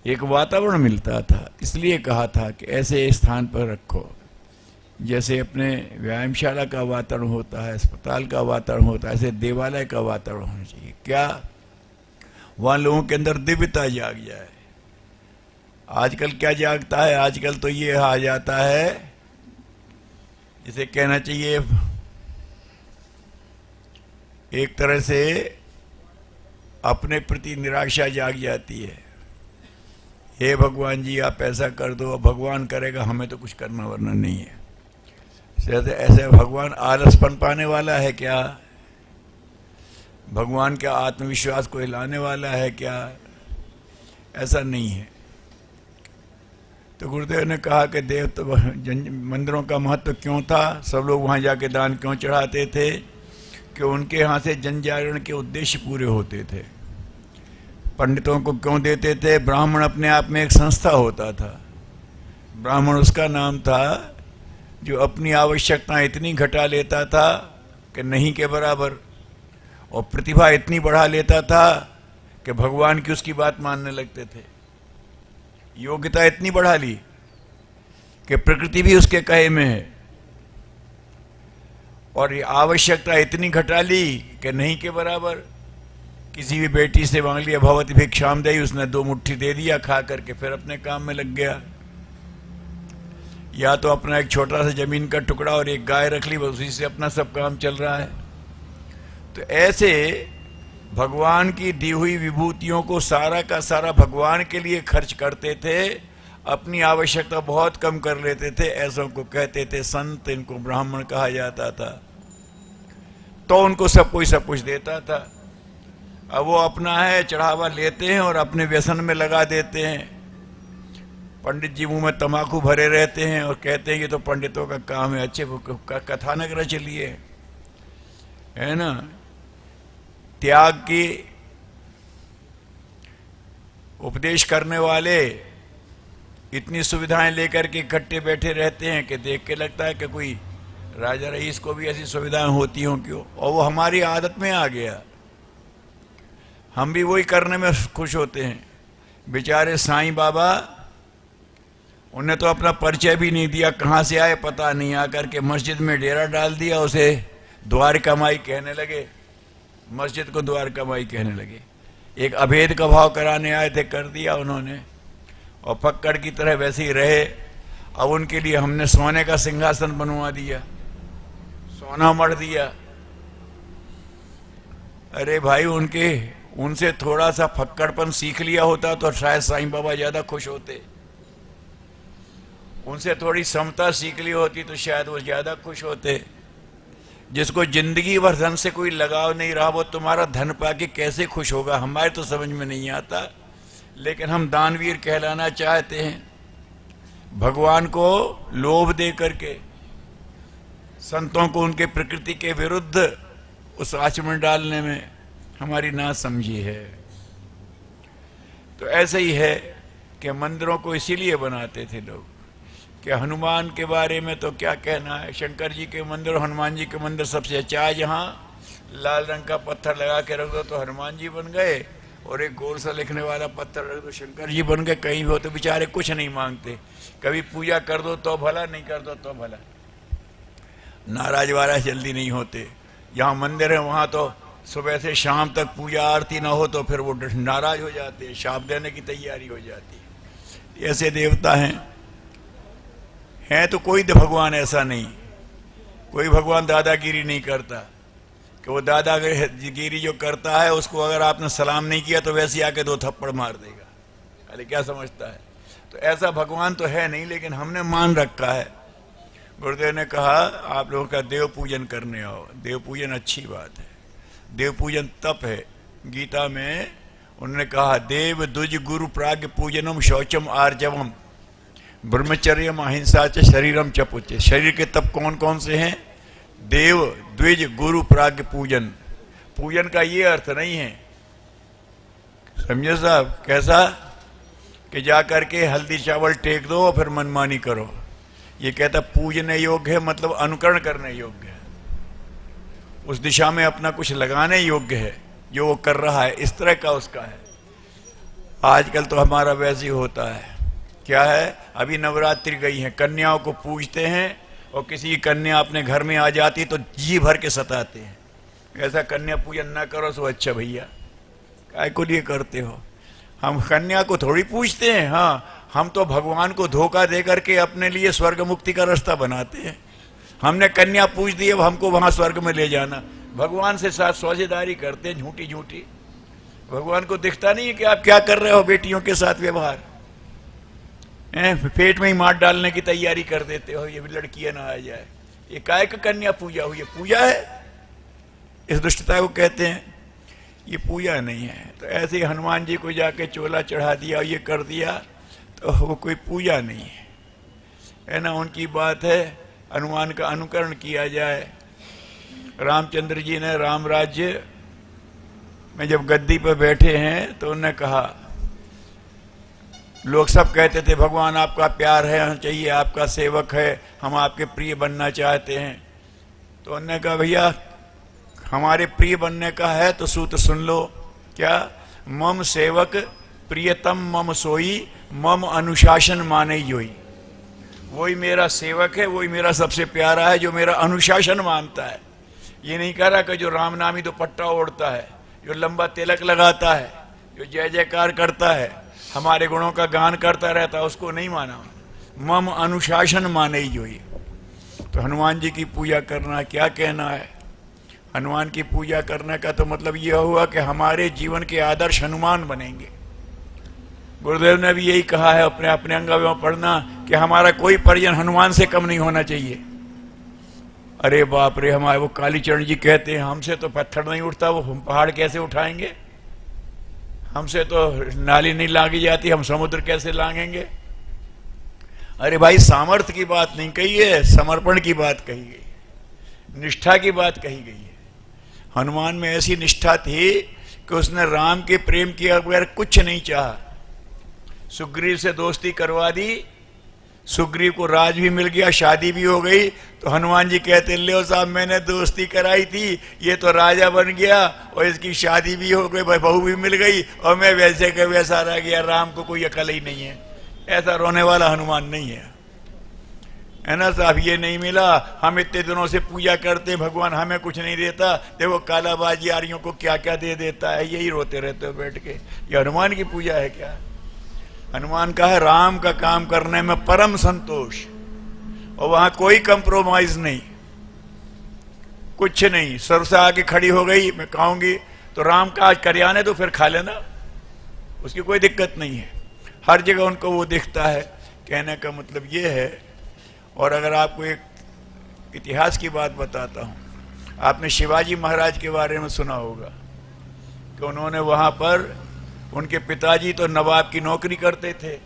एक वातावरण मिलता था, इसलिए कहा था कि ऐसे स्थान पर रखो जैसे अपने व्यायामशाला का वातावरण होता है, अस्पताल का वातावरण होता है, ऐसे देवालय का वातावरण होना चाहिए। क्या वहां लोगों के अंदर दिव्यता जाग जाए। आजकल क्या जागता है, आजकल तो ये आ जाता है, जिसे कहना चाहिए एक तरह से अपने प्रति निराशा जाग जाती है। हे भगवान जी आप ऐसा कर दो, भगवान करेगा, हमें तो कुछ करना वरना नहीं है। ऐसे भगवान आलसपन पाने वाला है क्या, भगवान के आत्मविश्वास को हिलाने वाला है क्या, ऐसा नहीं है। तो गुरुदेव ने कहा कि देव तो मंदिरों का महत्व क्यों था, सब लोग वहाँ जाके दान क्यों चढ़ाते थे, कि उनके यहाँ से जन जागरण के उद्देश्य पूरे होते थे। पंडितों को क्यों देते थे, ब्राह्मण अपने आप में एक संस्था होता था। ब्राह्मण उसका नाम था जो अपनी आवश्यकता इतनी घटा लेता था कि नहीं के बराबर, और प्रतिभा इतनी बढ़ा लेता था कि भगवान की उसकी बात मानने लगते थे। योग्यता इतनी बढ़ा ली कि प्रकृति भी उसके कहे में है, और ये आवश्यकता इतनी घटा ली कि नहीं के बराबर। किसी भी बेटी से मांग लिया भवति भिक्षाम देहि, उसने 2 मुट्ठी दे दिया, खा करके फिर अपने काम में लग गया। या तो अपना एक छोटा सा जमीन का टुकड़ा और एक गाय रख ली, बस उसी से अपना सब काम चल रहा है। तो ऐसे भगवान की दी हुई विभूतियों को सारा का सारा भगवान के लिए खर्च करते थे, अपनी आवश्यकता बहुत कम कर लेते थे। ऐसों को कहते थे संत, इनको ब्राह्मण कहा जाता था। तो उनको सब कुछ देता था। अब वो अपना है चढ़ावा लेते हैं और अपने व्यसन में लगा देते हैं। पंडित जी मुंह में तंबाकू भरे रहते हैं और कहते हैं कि तो पंडितों का काम है, अच्छे कथानक रच लिए। है ना, त्याग की उपदेश करने वाले इतनी सुविधाएं लेकर के इकट्ठे बैठे रहते हैं कि देख के लगता है कि कोई राजा रईस को भी ऐसी सुविधाएं होती हों क्यों, और वो हमारी आदत में आ गया, हम भी वही करने में खुश होते हैं। बेचारे साईं बाबा, उन्हें तो अपना परिचय भी नहीं दिया, कहाँ से आए पता नहीं, आकर के मस्जिद में डेरा डाल दिया, उसे द्वारका माई कहने लगे, मस्जिद को द्वारका माई कहने लगे। एक अभेद का भाव कराने आए थे, कर दिया उन्होंने, और फक्कड़ की तरह वैसे ही रहे। अब उनके लिए हमने सोने का सिंहासन बनवा दिया, सोना मढ़ दिया। अरे भाई, उनसे थोड़ा सा फक्कड़पन सीख लिया होता तो शायद साईं बाबा ज्यादा खुश होते, उनसे थोड़ी समता सीख ली होती तो शायद वो ज्यादा खुश होते। जिसको जिंदगी भर धन से कोई लगाव नहीं रहा, वो तुम्हारा धन पाके कैसे खुश होगा, हमारे तो समझ में नहीं आता। लेकिन हम दानवीर कहलाना चाहते हैं, भगवान को लोभ दे करके संतों को उनके प्रकृति के विरुद्ध उस आचमन डालने में हमारी ना समझी है। तो ऐसे ही है कि मंदिरों को इसीलिए बनाते थे लोग कि हनुमान के बारे में तो क्या कहना है, शंकर जी के मंदिर और हनुमान जी के मंदिर सबसे अच्छा है। जहाँ लाल रंग का पत्थर लगा के रख दो तो हनुमान जी बन गए, और एक गोल सा लिखने वाला पत्थर रख दो शंकर जी बन गए। कहीं भी हो तो बेचारे कुछ नहीं मांगते, कभी पूजा कर दो तो भला, नहीं कर दो तो भला, नाराज वाराज जल्दी नहीं होते। यहाँ मंदिर है वहाँ तो सुबह से शाम तक पूजा आरती ना हो तो फिर वो नाराज हो जाते हैं, शाप देने की तैयारी हो जाती है। ऐसे देवता हैं तो कोई भगवान ऐसा नहीं, कोई भगवान दादागिरी नहीं करता कि वो दादागिरी जो करता है उसको अगर आपने सलाम नहीं किया तो वैसे आके 2 थप्पड़ मार देगा। अरे क्या समझता है, तो ऐसा भगवान तो है नहीं, लेकिन हमने मान रखा है। गुरुदेव ने कहा आप लोगों का देव पूजन करने आओ। देव पूजन अच्छी बात है, देव पूजन तप है। गीता में उन्होंने कहा देव द्विज गुरु प्राग्ञ पूजनम शौचम आर्जवम ब्रह्मचर्यम अहिंसा च शरीरम च पुच्य। शरीर के तप कौन कौन से हैं? देव द्विज गुरु प्राग्ञ पूजन। पूजन का ये अर्थ नहीं है, समझे साहब, कैसा कि जाकर के हल्दी चावल टेक दो और फिर मनमानी करो। ये कहता पूजने योग्य है मतलब अनुकरण करने योग्य है, उस दिशा में अपना कुछ लगाने योग्य है जो वो कर रहा है, इस तरह का उसका है। आजकल तो हमारा वैसे ही होता है, क्या है, अभी नवरात्रि गई है, कन्याओं को पूजते हैं और किसी की कन्या अपने घर में आ जाती तो जी भर के सताते हैं। ऐसा कन्या पूजन ना करो सो अच्छा भैया, काय को लिए करते हो? हम कन्या को थोड़ी पूजते हैं, हाँ हम तो भगवान को धोखा दे करके अपने लिए स्वर्ग मुक्ति का रास्ता बनाते हैं। हमने कन्या पूज दी, अब हमको वहां स्वर्ग में ले जाना, भगवान से साथ सौदेदारी करते हैं झूठी झूठी। भगवान को दिखता नहीं है कि आप क्या कर रहे हो बेटियों के साथ व्यवहार, पेट में ही मार डालने की तैयारी कर देते हो, ये भी लड़कियां ना आ जाए। ये काय का कन्या पूजा हुई है? पूजा है, इस दुष्टता को कहते हैं, ये पूजा नहीं है। तो ऐसे ही हनुमान जी को जाके चोला चढ़ा दिया और ये कर दिया तो वो कोई पूजा नहीं है ना। उनकी बात है हनुमान का अनुकरण किया जाए। रामचंद्र जी ने राम राज्य में जब गद्दी पर बैठे हैं तो उन्होंने कहा, लोग सब कहते थे भगवान आपका प्यार है चाहिए, आपका सेवक है, हम आपके प्रिय बनना चाहते हैं। तो उन्होंने कहा भैया हमारे प्रिय बनने का है तो सूत्र सुन लो, क्या, मम सेवक प्रियतम मम सोई मम अनुशासन माने योई। वही मेरा सेवक है, वही मेरा सबसे प्यारा है जो मेरा अनुशासन मानता है। ये नहीं कह रहा कि जो राम नामी दुपट्टा ओढ़ता है, जो लंबा तिलक लगाता है, जो जय जयकार करता है, हमारे गुणों का गान करता रहता है, उसको नहीं माना। मम अनुशासन माने योई। तो हनुमान जी की पूजा करना क्या कहना है? हनुमान की पूजा करने का तो मतलब यह हुआ कि हमारे जीवन के आदर्श हनुमान बनेंगे। गुरुदेव ने भी यही कहा है अपने अपने अंगों में पढ़ना कि हमारा कोई परिजन हनुमान से कम नहीं होना चाहिए। अरे बाप रे, हमारे वो कालीचरण जी कहते हैं हमसे तो पत्थर नहीं उठता, वो हम पहाड़ कैसे उठाएंगे, हमसे तो नाली नहीं लांगी जाती, हम समुद्र कैसे लांगेंगे। अरे भाई सामर्थ्य की बात नहीं कही है, समर्पण की बात कही गई, निष्ठा की बात कही गई है। हनुमान में ऐसी निष्ठा थी कि उसने राम के प्रेम किए बगैर कुछ नहीं चाहा। सुग्रीव से दोस्ती करवा दी, सुग्रीव को राज भी मिल गया, शादी भी हो गई। तो हनुमान जी कहते ले साहब मैंने दोस्ती कराई थी, ये तो राजा बन गया और इसकी शादी भी हो गई, बहू भी मिल गई और मैं वैसे के वैसा रह गया। राम को कोई अकल ही नहीं है। ऐसा रोने वाला हनुमान नहीं है ना साहब। ये नहीं मिला, हम इतने दिनों से पूजा करते, भगवान हमें कुछ नहीं देता, देखो कालाबाजियारियों को क्या क्या दे देता है, यही रोते रहते हो बैठ के। ये हनुमान की पूजा है क्या? हनुमान का है राम का काम करने में परम संतोष, और वहां कोई कंप्रोमाइज नहीं, कुछ नहीं। सरसा आके खड़ी हो गई, मैं खाऊंगी तो राम का आज करियाने तो फिर खा लेना, उसकी कोई दिक्कत नहीं है। हर जगह उनको वो दिखता है। कहने का मतलब ये है। और अगर आपको एक इतिहास की बात बताता हूं, आपने शिवाजी महाराज के बारे में सुना होगा कि उन्होंने वहां पर, उनके पिताजी तो नवाब की नौकरी करते थे,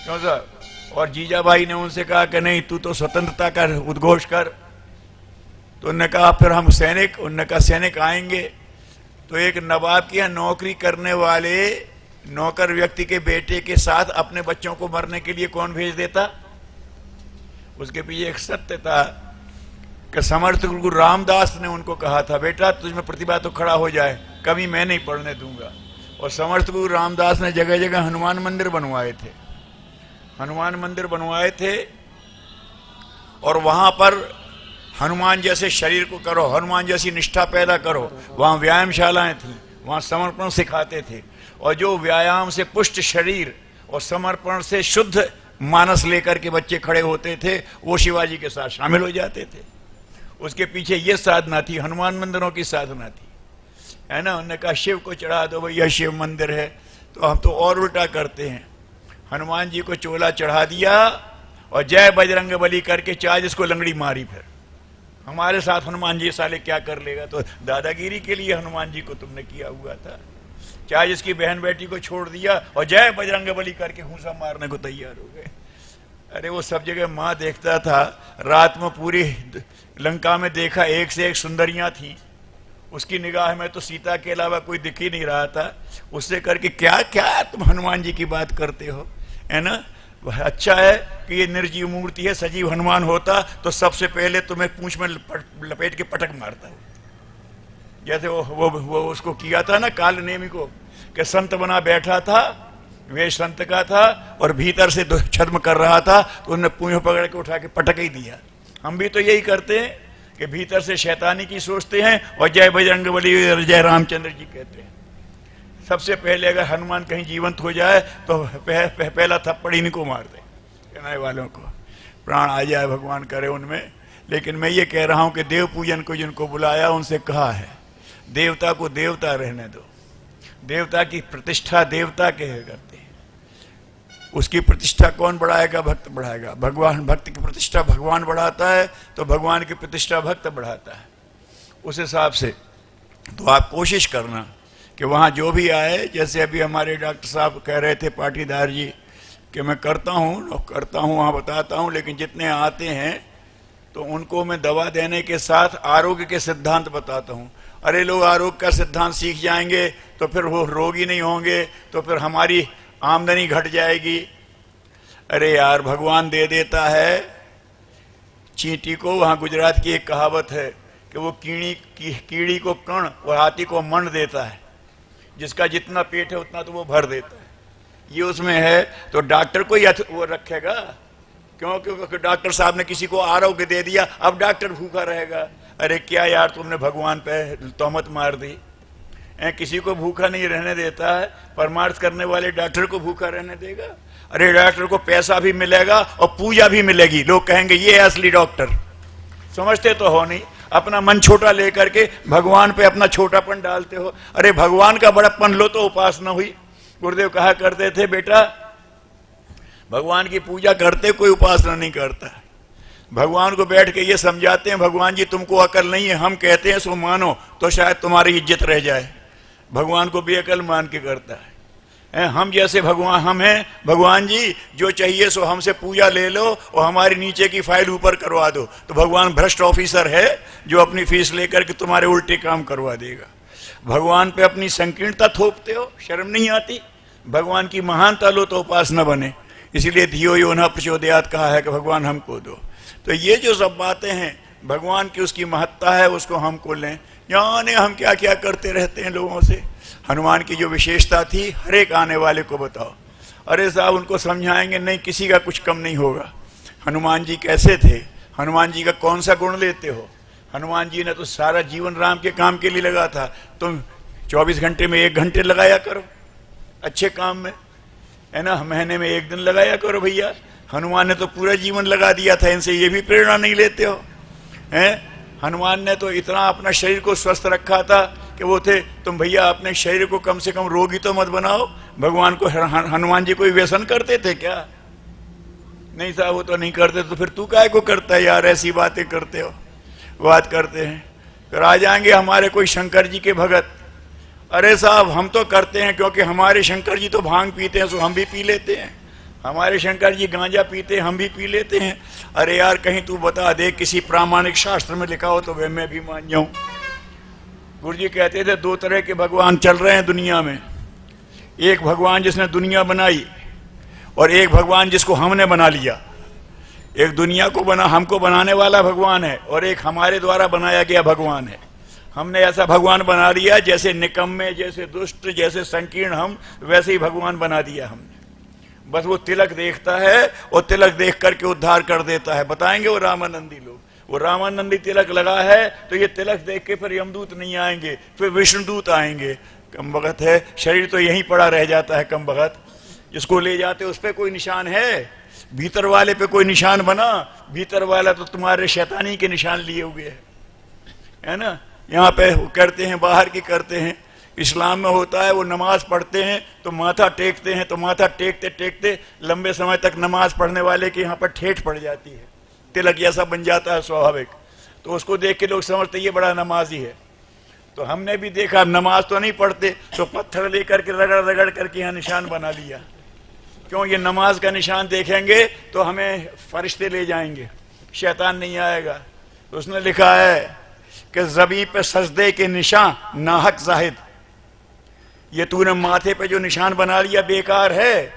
क्यों सर? और जीजा भाई ने उनसे कहा कि नहीं तू तो स्वतंत्रता का उद्घोष कर। तो उन्होंने कहा फिर हम सैनिक, उन्होंने कहा सैनिक आएंगे। तो एक नवाब की नौकरी करने वाले नौकर व्यक्ति के बेटे के साथ अपने बच्चों को मरने के लिए कौन भेज देता? उसके पीछे एक सत्य था कि समर्थ गुरु रामदास ने उनको कहा था बेटा तुझमें प्रतिभा तो खड़ा हो जाए, कभी मैं नहीं पढ़ने दूंगा। और समर्थ गुरु रामदास ने जगह जगह हनुमान मंदिर बनवाए थे, हनुमान मंदिर बनवाए थे। और वहां पर हनुमान जैसे शरीर को करो, हनुमान जैसी निष्ठा पैदा करो। वहां व्यायामशालाएं थी, वहां समर्पण सिखाते थे। और जो व्यायाम से पुष्ट शरीर और समर्पण से शुद्ध मानस लेकर के बच्चे खड़े होते थे, वो शिवाजी के साथ शामिल हो जाते थे। उसके पीछे ये साधना थी, हनुमान मंदिरों की साधना थी, है ना। उन्होंने कहा शिव को चढ़ा दो भैया, शिव मंदिर है। तो हम तो और उल्टा करते हैं, हनुमान जी को चोला चढ़ा दिया और जय बजरंग बली करके चाहे जिसको लंगड़ी मारी। फिर हमारे साथ हनुमान जी साले क्या कर लेगा? तो दादागिरी के लिए हनुमान जी को तुमने किया हुआ था। चाहे जिसकी बहन बेटी को छोड़ दिया और जय बजरंग बली करके घूसा मारने को तैयार हो गए। अरे वो सब जगह माँ देखता था। रात में पूरी लंका में देखा, एक से एक सुंदरियां थी, उसकी निगाह में तो सीता के अलावा कोई दिख ही नहीं रहा था। उससे करके क्या क्या तुम हनुमान जी की बात करते हो, है ना। अच्छा है कि ये निर्जीव मूर्ति है, सजीव हनुमान होता तो सबसे पहले तुम्हें पूंछ में लपेट के पटक मारता है। जैसे वो उसको किया था ना काल नेमी को, कि संत बना बैठा था, वे संत का था और भीतर से छद्म कर रहा था, तो उन्होंने पूंछ पकड़ के उठा के पटक ही दिया। हम भी तो यही करते हैं कि भीतर से शैतानी की सोचते हैं और जय बजरंग बली जय रामचंद्र जी कहते हैं। सबसे पहले अगर हनुमान कहीं जीवंत हो जाए तो पहला थप्पड़ इन्हीं को मार दे, कहने वालों को प्राण आ जाए, भगवान करे उनमें। लेकिन मैं ये कह रहा हूं कि देव पूजन को जिनको बुलाया उनसे कहा है देवता को देवता रहने दो। देवता की प्रतिष्ठा देवता के करते हैं, उसकी प्रतिष्ठा कौन बढ़ाएगा? भक्त बढ़ाएगा। भगवान, भक्त की प्रतिष्ठा भगवान बढ़ाता है तो भगवान की प्रतिष्ठा भक्त बढ़ाता है। उस हिसाब से तो आप कोशिश करना कि वहाँ जो भी आए, जैसे अभी हमारे डॉक्टर साहब कह रहे थे पाटीदार जी कि मैं करता हूँ वहाँ बताता हूँ, लेकिन जितने आते हैं तो उनको मैं दवा देने के साथ आरोग्य के सिद्धांत बताता हूँ। अरे लोग आरोग्य का सिद्धांत सीख जाएंगे तो फिर वो रोगी नहीं होंगे, तो फिर हमारी आमदनी घट जाएगी। अरे यार भगवान दे देता है चींटी को। वहाँ गुजरात की एक कहावत है कि वो कीड़ी को कण और हाथी को मण देता है, जिसका जितना पेट है उतना तो वो भर देता है। ये उसमें है। तो डॉक्टर को वो रखेगा क्योंकि डॉक्टर साहब ने किसी को आरोग्य दे दिया, अब डॉक्टर भूखा रहेगा। अरे क्या यार तुमने भगवान पे तोहमत मार दी। किसी को भूखा नहीं रहने देता है, परमार्थ करने वाले डॉक्टर को भूखा रहने देगा? अरे डॉक्टर को पैसा भी मिलेगा और पूजा भी मिलेगी, लोग कहेंगे ये है असली डॉक्टर। समझते तो हो नहीं, अपना मन छोटा लेकर के भगवान पे अपना छोटापन डालते हो। अरे भगवान का बड़प्पन लो तो उपासना हुई। गुरुदेव कहा करते थे बेटा भगवान की पूजा करते कोई उपासना नहीं करता। भगवान को बैठ के ये समझाते हैं भगवान जी तुमको अकल नहीं है, हम कहते हैं सो मानो तो शायद तुम्हारी इज्जत रह जाए। भगवान को बेअकल मान के करता है। हम जैसे भगवान हम हैं, भगवान जी जो चाहिए सो हमसे पूजा ले लो और हमारी नीचे की फाइल ऊपर करवा दो। तो भगवान भ्रष्ट ऑफिसर है जो अपनी फीस लेकर के तुम्हारे उल्टे काम करवा देगा। भगवान पे अपनी संकीर्णता थोपते हो, शर्म नहीं आती? भगवान की महानता लो तो उपास न बने। इसीलिए धियो यो न प्रचोदयात कहा है कि भगवान हमको दो। तो ये जो सब बातें हैं भगवान की उसकी महत्ता है, उसको हमको लें। जाने हम क्या क्या करते रहते हैं लोगों से। हनुमान की जो विशेषता थी हर एक आने वाले को बताओ। अरे साहब उनको समझाएंगे नहीं, किसी का कुछ कम नहीं होगा। हनुमान जी कैसे थे, हनुमान जी का कौन सा गुण लेते हो? हनुमान जी ने तो सारा जीवन राम के काम के लिए लगा था। तुम 24 घंटे में 1 घंटे लगाया करो अच्छे काम में, है ना। महीने में 1 दिन लगाया करो भैया। हनुमान ने तो पूरा जीवन लगा दिया था। इनसे ये भी प्रेरणा नहीं लेते हो? हैं, हनुमान ने तो इतना अपना शरीर को स्वस्थ रखा था कि वो थे, तुम भैया अपने शरीर को कम से कम रोगी तो मत बनाओ। भगवान को हनुमान जी कोई व्यसन करते थे क्या? नहीं साहब वो तो नहीं करते। तो फिर तू काहे को करता है यार, ऐसी बातें करते हो, बात करते हैं। फिर आ जाएंगे हमारे कोई शंकर जी के भगत। अरे साहब हम तो करते हैं क्योंकि हमारे शंकर जी तो भांग पीते हैं, सो हम भी पी लेते हैं। हमारे शंकर जी गांजा पीते हैं, हम भी पी लेते हैं। अरे यार कहीं तू बता दे किसी प्रामाणिक शास्त्र में लिखा हो तो वह मैं भी मान जाऊं। गुरु जी कहते थे 2 तरह के भगवान चल रहे हैं दुनिया में। एक भगवान जिसने दुनिया बनाई और एक भगवान जिसको हमने बना लिया। एक दुनिया को हमको बनाने वाला भगवान है और एक हमारे द्वारा बनाया गया भगवान है। हमने ऐसा भगवान बना लिया जैसे निकम्मे, जैसे दुष्ट, जैसे संकीर्ण हम, वैसे ही भगवान बना दिया हमने। बस वो तिलक देखता है और तिलक देख करके उद्धार कर देता है। बताएंगे वो रामानंदी लोग, वो रामानंदी तिलक लगा है तो ये तिलक देख के फिर यमदूत नहीं आएंगे, फिर विष्णुदूत आएंगे। कम बगत है, शरीर तो यहीं पड़ा रह जाता है। कम बगत जिसको ले जाते उस पर कोई निशान है? भीतर वाले पे कोई निशान बना? भीतर वाला तो तुम्हारे शैतानी के निशान लिए हुए है ना। यहाँ पे करते हैं, बाहर की करते हैं। इस्लाम में होता है वो नमाज पढ़ते हैं तो माथा टेकते हैं, तो माथा टेकते टेकते लंबे समय तक नमाज पढ़ने वाले के यहाँ पर ठेठ पड़ जाती है, तिलक ऐसा बन जाता है स्वाभाविक। तो उसको देख के लोग समझते ये बड़ा नमाजी है। तो हमने भी देखा नमाज तो नहीं पढ़ते तो पत्थर लेकर के रगड़ रगड़ करके यहाँ निशान बना लिया। क्यों? ये नमाज का निशान देखेंगे तो हमें फरिश्ते ले जाएंगे, शैतान नहीं आएगा। तो उसने लिखा है कि ज़बी पे सजदे के निशान नाहक जाहिद। ये तूने माथे पे जो निशान बना लिया बेकार है।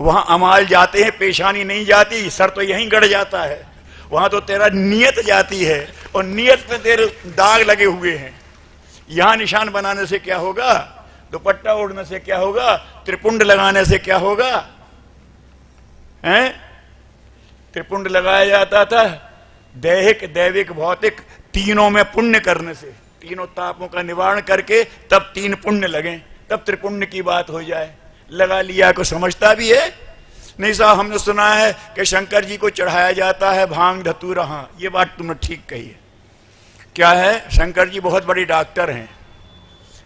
वहां अमाल जाते हैं, पेशानी नहीं जाती, सर तो यहीं गड़ जाता है। वहां तो तेरा नियत जाती है और नियत पे तेरे दाग लगे हुए हैं। यहां निशान बनाने से क्या होगा? दुपट्टा ओढ़ने से क्या होगा? त्रिपुंड लगाने से क्या होगा? हैं? त्रिपुंड लगाया जाता था दैहिक, दैविक, भौतिक तीनों में पुण्य करने से। तीनों तापों का निवारण करके तब 3 पुण्य लगे, तब त्रिपुण्य की बात हो जाए। लगा लिया को समझता भी है नहीं साहब। हमने सुना है कि शंकर जी को चढ़ाया जाता है भांग धतूरा। हाँ ये बात तुमने ठीक कही है। क्या है, शंकर जी बहुत बड़ी डॉक्टर हैं,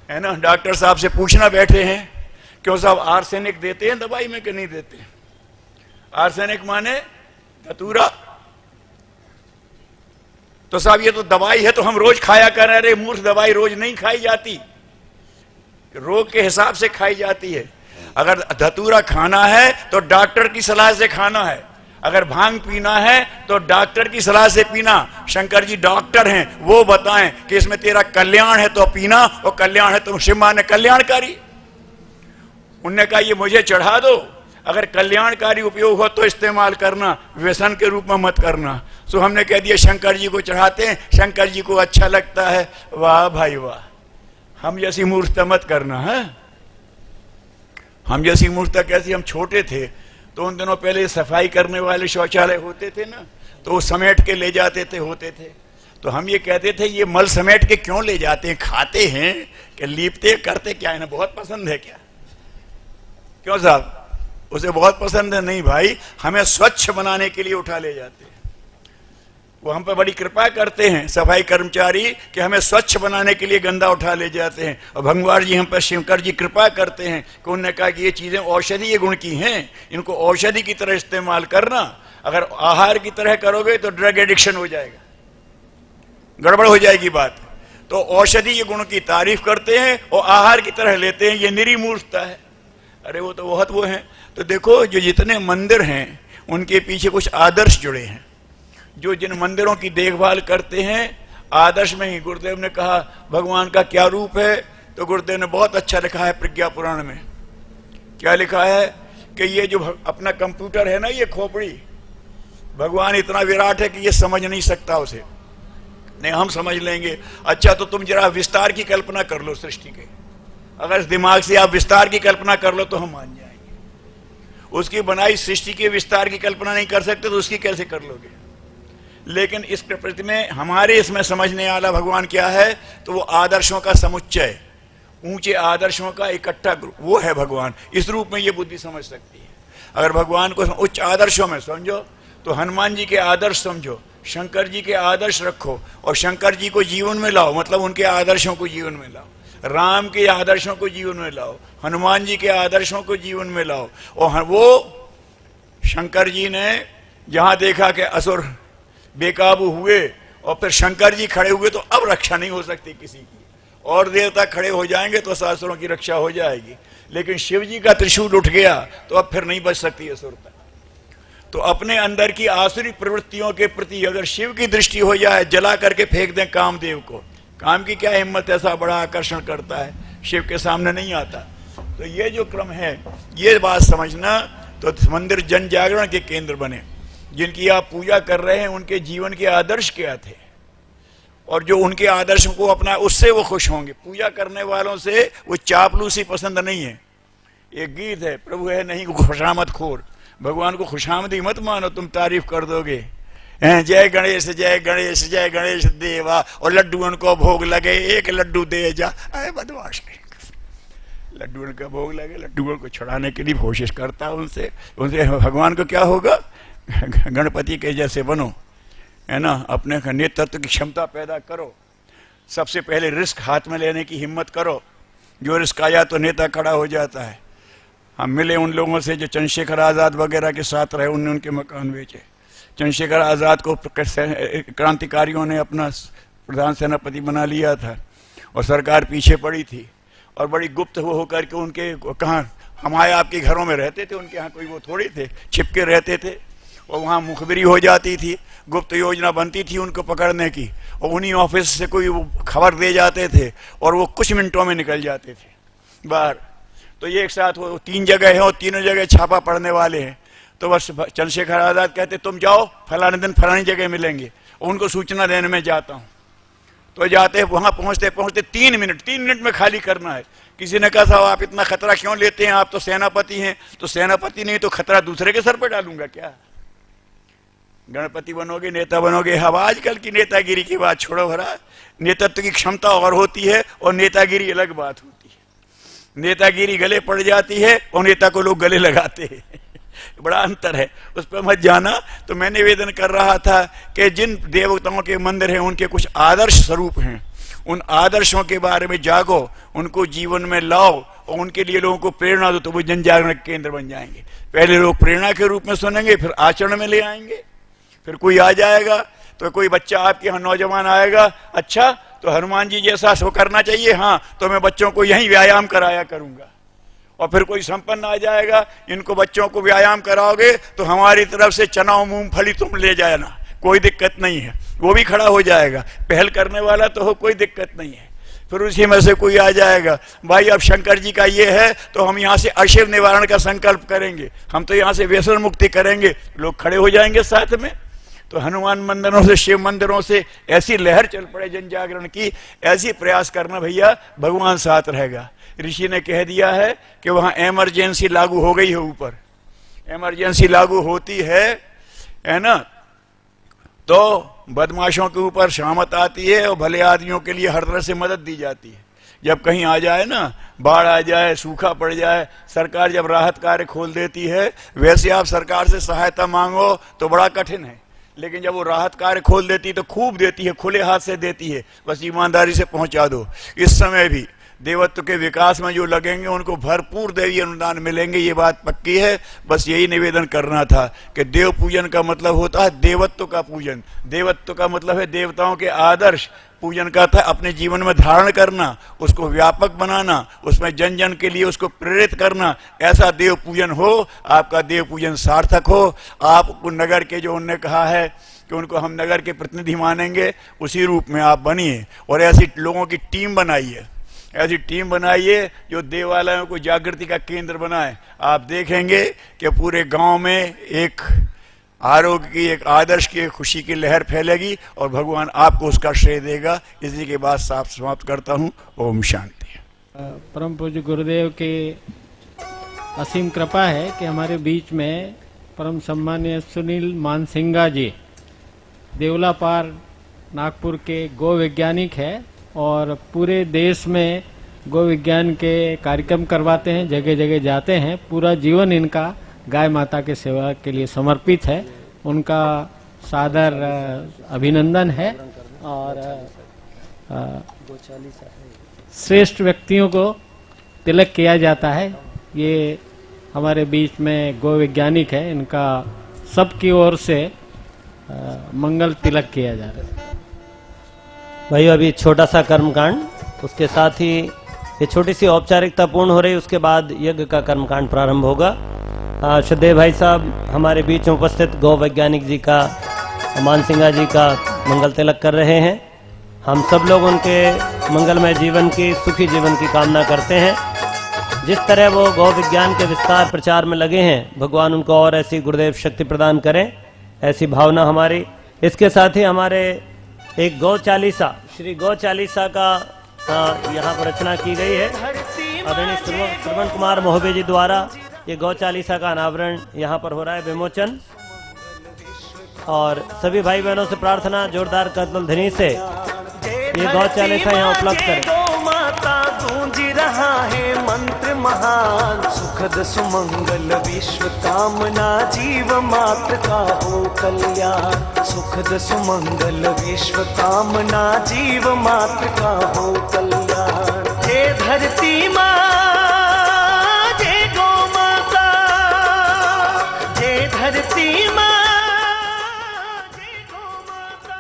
है ना। डॉक्टर साहब से पूछना बैठे हैं क्यों साहब आर्सेनिक देते हैं दवाई में कि नहीं देते? आर्सेनिक माने धतूरा। तो साहब ये तो दवाई है तो हम रोज खाया कर रहे। मूर्ख, दवाई रोज नहीं खाई जाती, रोग के हिसाब से खाई जाती है। अगर धतूरा खाना है तो डॉक्टर की सलाह से खाना है। अगर भांग पीना है तो डॉक्टर की सलाह से पीना। शंकर जी डॉक्टर हैं, वो बताएं कि इसमें तेरा कल्याण है तो पीना, और कल्याण है तो शिव माने कल्याणकारी। उनने कहा ये मुझे चढ़ा दो, अगर कल्याणकारी उपयोग हो तो इस्तेमाल करना, व्यसन के रूप में मत करना। सो हमने कह दिया शंकर जी को चढ़ाते हैं, शंकर जी को अच्छा लगता है। वाह भाई वाह, हम जैसी मूर्खता मत करना है। हम जैसी मूर्खता कैसी? हम छोटे थे तो उन दिनों पहले सफाई करने वाले शौचालय होते थे ना, तो वो समेट के ले जाते थे, होते थे। तो हम ये कहते थे ये मल समेट के क्यों ले जाते हैं? खाते हैं कि लीपते करते क्या है ना? बहुत पसंद है क्या? क्यों साहब उसे बहुत पसंद है? नहीं भाई, हमें स्वच्छ बनाने के लिए उठा ले जाते हैं। वो हम पर बड़ी कृपा करते हैं सफाई कर्मचारी कि हमें स्वच्छ बनाने के लिए गंदा उठा ले जाते हैं। और भगवान जी हम पर शंकर जी कृपा करते हैं कि उन्होंने कहा कि ये चीजें औषधीय गुण की हैं, इनको औषधि की तरह इस्तेमाल करना। अगर आहार की तरह करोगे तो ड्रग एडिक्शन हो जाएगा, गड़बड़ हो जाएगी बात। तो औषधीय गुण की तारीफ करते हैं और आहार की तरह लेते हैं, ये निरी मूर्खता है। अरे वो तो बहुत वो हैं। तो देखो जो जितने मंदिर हैं उनके पीछे कुछ आदर्श जुड़े हैं। जो जिन मंदिरों की देखभाल करते हैं आदर्श में ही, गुरुदेव ने कहा भगवान का क्या रूप है, तो गुरुदेव ने बहुत अच्छा लिखा है प्रज्ञा पुराण में। क्या लिखा है कि ये जो अपना कंप्यूटर है ना, ये खोपड़ी, भगवान इतना विराट है कि ये समझ नहीं सकता उसे, नहीं हम समझ लेंगे। अच्छा तो तुम जरा विस्तार की कल्पना कर लो सृष्टि के, अगर इस दिमाग से आप विस्तार की कल्पना कर लो तो हम मान जाएंगे। उसकी बनाई सृष्टि के विस्तार की कल्पना नहीं कर सकते तो उसकी कैसे कर लोगे। लेकिन इस प्रकृति में हमारे इसमें समझने वाला भगवान क्या है, तो वो आदर्शों का समुच्चय, ऊंचे आदर्शों का इकट्ठा ग्रुप, वो है भगवान। इस रूप में ये बुद्धि समझ सकती है। अगर भगवान को उच्च आदर्शों में समझो तो हनुमान जी के आदर्श समझो, शंकर जी के आदर्श रखो और शंकर जी को जीवन में लाओ, मतलब उनके आदर्शों को जीवन में लाओ। राम के आदर्शों को जीवन में लाओ, हनुमान जी के आदर्शों को जीवन में लाओ। और वो शंकर जी ने जहां देखा कि असुर बेकाबू हुए और फिर शंकर जी खड़े हुए तो अब रक्षा नहीं हो सकती किसी की, और देर तक खड़े हो जाएंगे तो शास्त्रों की रक्षा हो जाएगी। लेकिन शिव जी का त्रिशूल उठ गया तो अब फिर नहीं बच सकती असुरता। तो अपने अंदर की आसुरी प्रवृत्तियों के प्रति अगर शिव की दृष्टि हो जाए, जला करके फेंक दें कामदेव को, काम की क्या हिम्मत, ऐसा बड़ा आकर्षण करता है, शिव के सामने नहीं आता। तो ये जो क्रम है, ये बात समझना। तो मंदिर जन जागरण के केंद्र बने। जिनकी आप पूजा कर रहे हैं उनके जीवन के आदर्श क्या थे, और जो उनके आदर्शों को अपना उससे वो खुश होंगे। पूजा करने वालों से वो चापलूसी पसंद नहीं है। एक गीत है, प्रभु है नहीं खुशामद खोर। भगवान को खुशामदी मत मानो, तुम तारीफ कर दोगे। जय गणेश जय गणेश जय गणेश देवा, और लड्डू उनको भोग लगे, एक लड्डू दे जा। अरे बदमाश, लड्डू उनका भोग लगे, लड्डू को छुड़ाने के लिए कोशिश करता उनसे भगवान को क्या होगा। गणपति के जैसे बनो, है ना, अपने नेतृत्व की क्षमता पैदा करो। सबसे पहले रिस्क हाथ में लेने की हिम्मत करो। जो रिस्क आया तो नेता खड़ा हो जाता है। हम मिले उन लोगों से जो चंद्रशेखर आज़ाद वगैरह के साथ रहे, उन्होंने उनके मकान बेचे। चंद्रशेखर आज़ाद को क्रांतिकारियों ने अपना प्रधान सेनापति बना लिया था और सरकार पीछे पड़ी थी, और बड़ी गुप्त हो होकर के उनके कहाँ हमारे आपके घरों में रहते थे, उनके यहाँ कोई वो थोड़ी थे, छिपके रहते थे, और वहाँ मुखबिरी हो जाती थी, गुप्त योजना बनती थी उनको पकड़ने की, और उन्हीं ऑफिस से कोई वो खबर दे जाते थे और वो कुछ मिनटों में निकल जाते थे बाहर। तो ये एक साथ वो 3 जगह हैं और तीनों जगह छापा पड़ने वाले हैं। तो बस चंद्रशेखर आज़ाद कहते तुम जाओ फलाने दिन फलानी जगह मिलेंगे, और उनको सूचना देने में जाता हूँ। तो जाते वहाँ पहुँचते पहुँचते 3 मिनट में खाली करना है। किसी ने कहा साहब आप इतना खतरा क्यों लेते हैं, आप तो सेनापति हैं। तो सेनापति नहीं तो खतरा दूसरे के सर पर डालूंगा क्या। गणपति बनोगे, नेता बनोगे। अब आजकल की नेतागिरी की बात छोड़ो भरा, नेतृत्व की क्षमता और होती है और नेतागिरी अलग बात होती है। नेतागिरी गले पड़ जाती है और नेता को लोग गले लगाते हैं। बड़ा अंतर है, उस पर मत जाना। तो मैं निवेदन कर रहा था कि जिन देवताओं के मंदिर हैं उनके कुछ आदर्श स्वरूप हैं, उन आदर्शों के बारे में जागो, उनको जीवन में लाओ और उनके लिए लोगों को प्रेरणा दो, तो वो जन जागरण केंद्र बन जाएंगे। पहले लोग प्रेरणा के रूप में सुनेंगे, फिर आचरण में ले आएंगे। फिर कोई आ जाएगा तो कोई बच्चा आपके यहाँ नौजवान आएगा, अच्छा तो हनुमान जी जैसा सो करना चाहिए, हाँ तो मैं बच्चों को यहीं व्यायाम कराया करूंगा। और फिर कोई संपन्न आ जाएगा, इनको बच्चों को व्यायाम कराओगे तो हमारी तरफ से चना और मूंगफली तुम ले जाना, कोई दिक्कत नहीं है। वो भी खड़ा हो जाएगा, पहल करने वाला तो हो, कोई दिक्कत नहीं है। फिर उसी में से कोई आ जाएगा, भाई अब शंकर जी का ये है तो हम यहाँ से अशिव निवारण का संकल्प करेंगे, हम तो यहाँ से व्यसन मुक्ति करेंगे। लोग खड़े हो जाएंगे साथ में। तो हनुमान मंदिरों से, शिव मंदिरों से ऐसी लहर चल पड़े जन जागरण की, ऐसी प्रयास करना भैया, भगवान साथ रहेगा। ऋषि ने कह दिया है कि वहां इमरजेंसी लागू हो गई है, ऊपर इमरजेंसी लागू होती है ना, तो बदमाशों के ऊपर शामत आती है और भले आदमियों के लिए हर तरह से मदद दी जाती है। जब कहीं आ जाए ना, बाढ़ आ जाए, सूखा पड़ जाए, सरकार जब राहत कार्य खोल देती है, वैसे आप सरकार से सहायता मांगो तो बड़ा कठिन है, लेकिन जब वो राहत कार्य खोल देती है तो खूब देती है, खुले हाथ से देती है, बस ईमानदारी से पहुंचा दो। इस समय भी देवत्व के विकास में जो लगेंगे उनको भरपूर दैवीय अनुदान मिलेंगे, ये बात पक्की है। बस यही निवेदन करना था कि देव पूजन का मतलब होता है देवत्व का पूजन। देवत्व का मतलब है देवताओं के आदर्श पूजन का था, अपने जीवन में धारण करना, उसको व्यापक बनाना, उसमें जन जन के लिए उसको प्रेरित करना। ऐसा देव पूजन हो, आपका देव पूजन सार्थक हो। आपको नगर के जो उन्होंने कहा है कि उनको हम नगर के प्रतिनिधि मानेंगे, उसी रूप में आप बनिए और ऐसी लोगों की टीम बनाइए, ऐसी टीम बनाइए जो देवालयों को जागृति का केंद्र बनाए। आप देखेंगे कि पूरे गांव में एक आरोग्य की, एक आदर्श की, एक खुशी की लहर फैलेगी और भगवान आपको उसका श्रेय देगा। इसी के बाद साफ समाप्त करता हूँ। ओम शांति। परम पूज्य गुरुदेव की असीम कृपा है कि हमारे बीच में परम सम्मान्य सुनील मानसिंगा जी देवलापार नागपुर के गो वैज्ञानिक है और पूरे देश में गो विज्ञान के कार्यक्रम करवाते हैं, जगह जगह जाते हैं। पूरा जीवन इनका गाय माता के सेवा के लिए समर्पित है। उनका सादर अभिनंदन है और श्रेष्ठ व्यक्तियों को तिलक किया जाता है। ये हमारे बीच में गो वैज्ञानिक है, इनका सबकी ओर से मंगल तिलक किया जा रहा है। भाई अभी छोटा सा कर्मकांड, उसके साथ ही ये छोटी सी औपचारिकता पूर्ण हो रही, उसके बाद यज्ञ का कर्मकांड प्रारंभ होगा। श्रद्धेय भाई साहब हमारे बीच में उपस्थित गौ वैज्ञानिक जी का, मानसिंगा जी का मंगल तिलक कर रहे हैं। हम सब लोग उनके मंगलमय जीवन की, सुखी जीवन की कामना करते हैं। जिस तरह वो गौ विज्ञान के विस्तार प्रचार में लगे हैं, भगवान उनको और ऐसी गुरुदेव शक्ति प्रदान करें, ऐसी भावना हमारी। इसके साथ ही हमारे एक गौ चालीसा, श्री गौ चालीसा का यहाँ पर रचना की गई है आदरणीय श्रवण कुमार मोहबे जी द्वारा। ये गौ चालीसा का अनावरण यहाँ पर हो रहा है, विमोचन। और सभी भाई बहनों से प्रार्थना, जोरदार कदम ध्वनि से ये गौ चालीसा यहाँ उपलब्ध करें। गूंज रहा है मंत्र महान, सुखद सुमंगल विश्व कामना, जीव मात्र का हो कल्याण। सुखद सुमंगल विश्व कामना, जीव मात्र का हो कल्याण। जय धरती माँ, जय गौ माता, जय धरती माँ, जय गौ माता।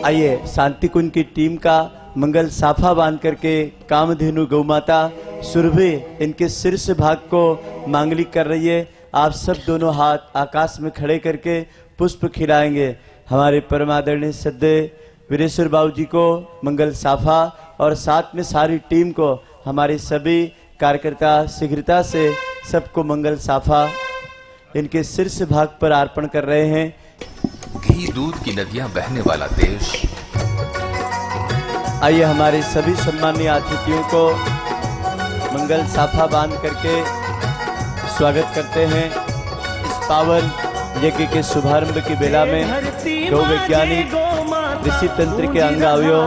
आइए शांति कुंज की टीम का मंगल साफा बांध करके कामधेनु गौमाता सुरभि इनके शीर्ष भाग को मांगलिक कर रही है। आप सब दोनों हाथ आकाश में खड़े करके पुष्प खिलाएंगे। हमारे परमादरणीय श्रद्धेय वीरेश्वर बाबू जी को मंगल साफा और साथ में सारी टीम को, हमारे सभी कार्यकर्ता शीघ्रता से सबको मंगल साफा इनके शीर्ष भाग पर अर्पण कर रहे हैं। घी दूध की नदियां बहने वाला देश। आइए हमारे सभी सम्मानीय अतिथियों को मंगल साफा बांध करके स्वागत करते हैं। इस पावन यज्ञ के शुभारंभ की बेला में गौ वैज्ञानिक, ऋषि तंत्र के अंग अवयव,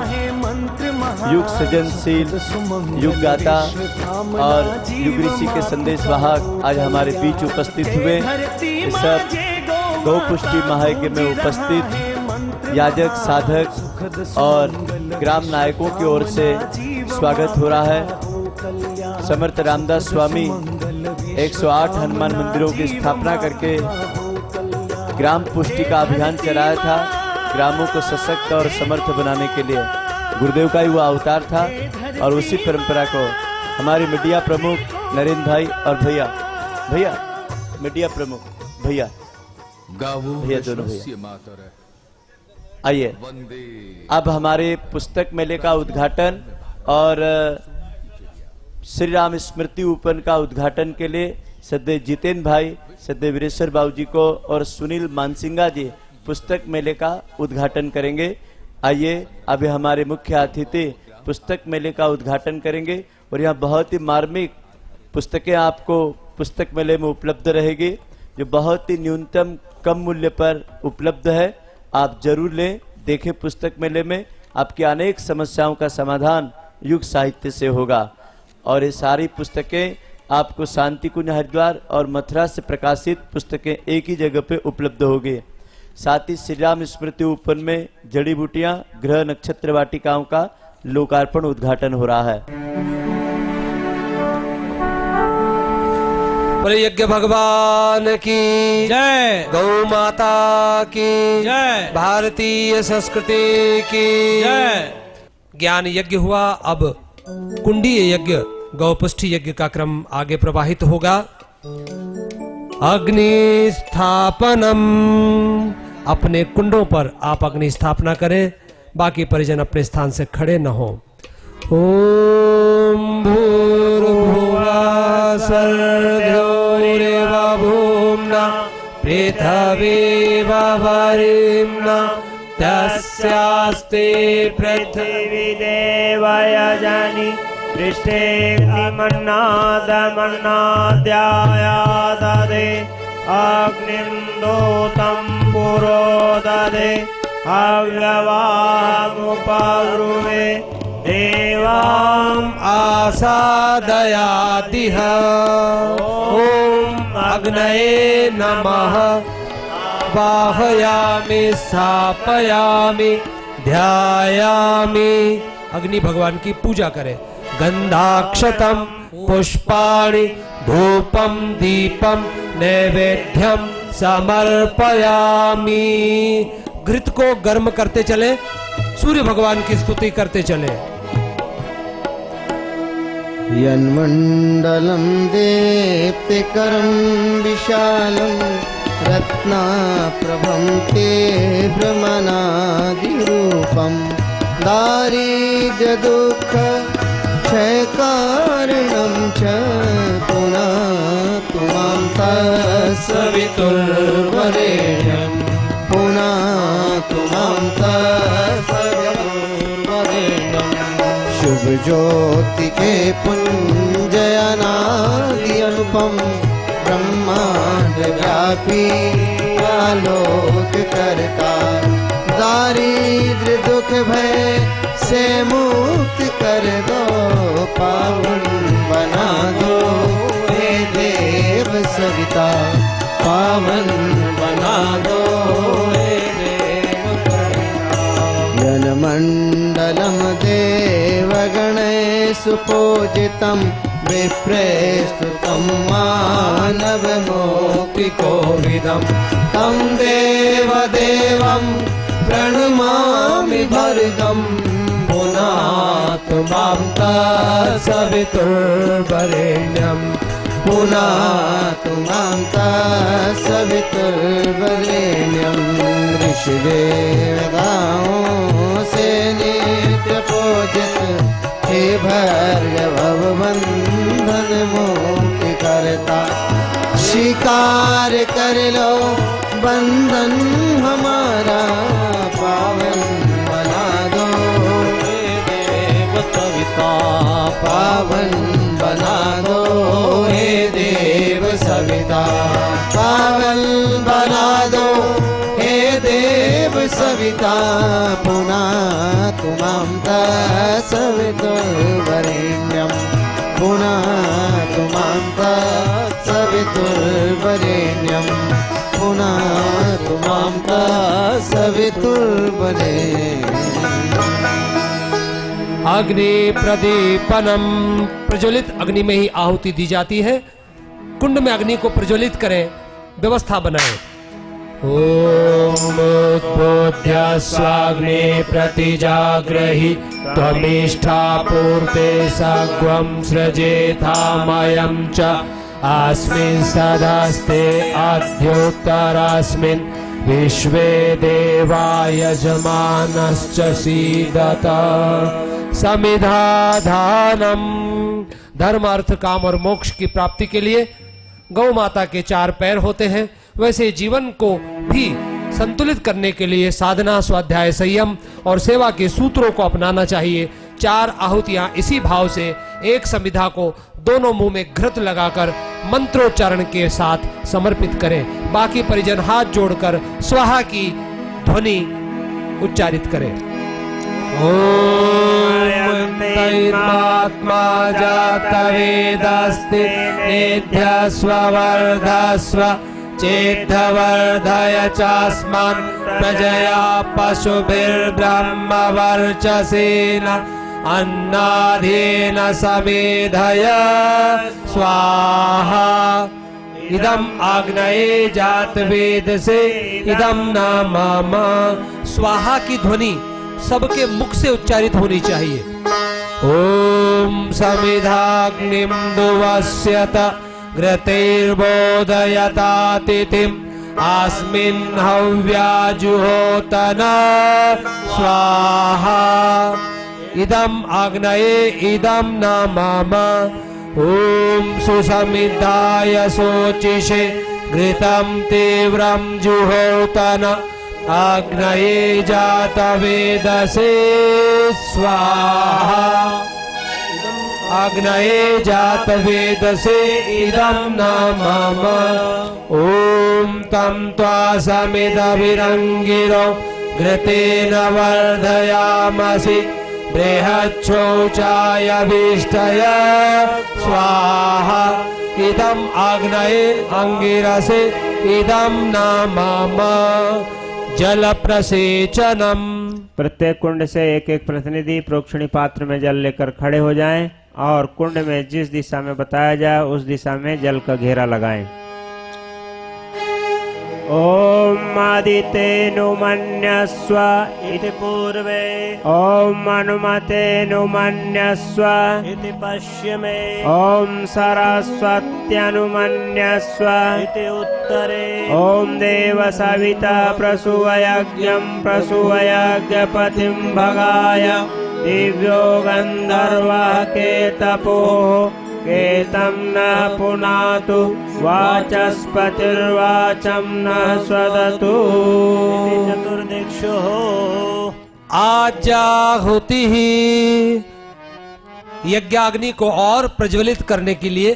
युग सृजनशील, युग गाता और युग ऋषि के संदेश वाहक आज हमारे बीच उपस्थित हुए। इस सब गौ पुष्टि महायज्ञ में उपस्थित याजक, साधक और ग्राम नायकों की ओर से स्वागत हो रहा है। समर्थ रामदास स्वामी 108 हनुमान मंदिरों की स्थापना करके ग्राम पुष्टि का अभियान चलाया था, ग्रामों को सशक्त और समर्थ बनाने के लिए। गुरुदेव का ही वो अवतार था और उसी परंपरा को हमारे मीडिया प्रमुख नरेंद्र भाई और भैया मीडिया प्रमुख भैया दोनों भैया। आइए अब हमारे पुस्तक मेले का उद्घाटन और श्री राम स्मृति उपवन का उद्घाटन के लिए श्रद्धेय जितेंद्र भाई, श्रद्धेय वीरेश्वर बाबू जी को और सुनील मानसिंगा जी पुस्तक मेले का उद्घाटन करेंगे। आइए अभी हमारे मुख्य अतिथि पुस्तक मेले का उद्घाटन करेंगे और यहाँ बहुत ही मार्मिक पुस्तकें आपको पुस्तक मेले में उपलब्ध रहेगी, जो बहुत ही न्यूनतम कम मूल्य पर उपलब्ध है। आप जरूर लें, देखें। पुस्तक मेले में आपकी अनेक समस्याओं का समाधान युग साहित्य से होगा और ये सारी पुस्तकें आपको शांति कुंज हरिद्वार और मथुरा से प्रकाशित पुस्तकें एक ही जगह पे उपलब्ध होगी। साथ ही श्री राम स्मृति उपवन में जड़ी बूटियां, ग्रह नक्षत्र वाटिकाओं का लोकार्पण उद्घाटन हो रहा है। बोले यज्ञ भगवान की जय, गौ माता की जय, भारतीय संस्कृति की जय। ज्ञान यज्ञ हुआ, अब कुंडीय यज्ञ गौपुष्टि यज्ञ का क्रम आगे प्रवाहित होगा। अग्नि स्थापनम, अपने कुंडों पर आप अग्नि स्थापना करें, बाकी परिजन अपने स्थान से खड़े न हो। ओम भूर्भुवः स्वर्गो भूम्ना पृथिवी वरेण्यं तस्यास्ते पृथ्वी देवयजनि पृष्ठे मन्नादमन्नाद्यायाददे अग्निन्दोतं पुरोददे हव्यवामुपब्रुवे देवाम् आसादयातिह। ओम अग्नये नमः। वाहयामि स्थापयामि ध्यायामि। अग्नि भगवान की पूजा करें। गंधाक्षतम पुष्पाणि धूपम दीपम नैवेद्यम समर्पयामि। घृत को गर्म करते चले, सूर्य भगवान की स्तुति करते चले। यन्मण्डलं दीप्तिकरं विशालं रत्नाप्रभं ते भ्रमणादिरूपं दारिद्र्यदुःख क्षयकारणं च पुनः त्वां तत्सवितुर्वरेण्यं पुनः त्वां तत्सवितुर्वरेण्यं शुभ ज्योति के पुंजयनादि अनुपम ब्रह्मांड व्यापी आलोक करता दारिद्र्य दुख भय से मुक्त कर दो पावन बना दो हे देव सविता पावन बना दो हे देव सविता। जनमंडलम देवगणेषु पूजितं विप्रेस्तुतं मानवमौक्तिकोविदं तं देवदेवं प्रणमामि भर्गं पुनात् मां तत्सवितुर्वरेण्यं पुनात् मां तत्सवितुर्वरेण्यं। ऋषिदेवताओं से नित्य पूजित हे भैरव बंधन मुक्ति करता स्वीकार कर लो बंधन हमारा पावन बना दो हे देव सविता पावन बना दो हे देव सविता पावन बना दो हे देव सविता पुनः त्वां तत्सवितुर्वरेण्यं पुनः त्वां तत्सवितुर्वरेण्यं पुनः त्वां तत्सवितुर्वरेण्यम्। अग्नि प्रदीपनम, प्रज्वलित अग्नि में ही आहुति दी जाती है। कुंड में अग्नि को प्रज्वलित करें, व्यवस्था बनाएं। उद्बोध्य स्वाग्ने प्रतिजाग्रहि त्वमिष्ठापूर्ते सग्वं सृजेथामयं च अस्मिन् सदास्ते अद्योत्तरस्मिन् विश्वे देवा यजमानश्च सीदत समिधाधानम। धर्म अर्थ काम और मोक्ष की प्राप्ति के लिए गौ माता के 4 पैर होते हैं, वैसे जीवन को भी संतुलित करने के लिए साधना, स्वाध्याय, संयम और सेवा के सूत्रों को अपनाना चाहिए। 4 आहुतियां इसी भाव से एक संविधा को दोनों मुंह में घृत लगाकर मंत्रोच्चारण के साथ समर्पित करें। बाकी परिजन हाथ जोड़कर स्वाहा की ध्वनि उच्चारित करें। ओम तैर्मात्मा जातवेदस्ते नेध्यस्व वर्धस्व चेद्धवर्धय चास्मान् प्रजया पशुभिर्ब्रह्मवर्चसेन अन्नाधेन समेधय स्वाहा इदम आग्नये जात वेद से इदम न मम। स्वाहा की ध्वनि सबके मुख से उच्चारित होनी चाहिए। ओम समिधाग्निम दुवस्यत घृतेर्बोधयतातिथिम् अस्मिन् हव्याजुहोतन स्वाहा इदम आग्नये इदम न मम। ओम सुसमिधाय शोचिषे घृतं तीव्रं जुहोतन आग्नये जातवेदसे स्वाहा आग्नये जातवेदसे इदं न मम। ॐ तं त्वा समिधभिरङ्गिरो घृतेन वर्धयामसि बृहच्छोचायभिष्टय स्वाहा इदं आग्नये अंगिरसे इदं न मम। जल प्रसेचनम। प्रत्येक कुंड से एक एक प्रतिनिधि प्रोक्षणी पात्र में जल लेकर खड़े हो जाएं और कुंड में जिस दिशा में बताया जाए उस दिशा में जल का घेरा लगाएं। ओम आदितेनुमन्यस्व इति पूर्वे ओम अनुमतेनुमन्यस्व इति पश्चिमे ओम सरस्वत्यनुमन्यस्व इति उत्तरे ओम देव सविता प्रसूवयज्ञं प्रसूवयज्ञपतिं भगाय दिव्यो गन्धर्वः केतपोः केतं न पुनातु वाचस्पतिर्वाचं न स्वदतु। चतुर्दिक्षु आजाहुति ही यज्ञाग्नि को और प्रज्वलित करने के लिए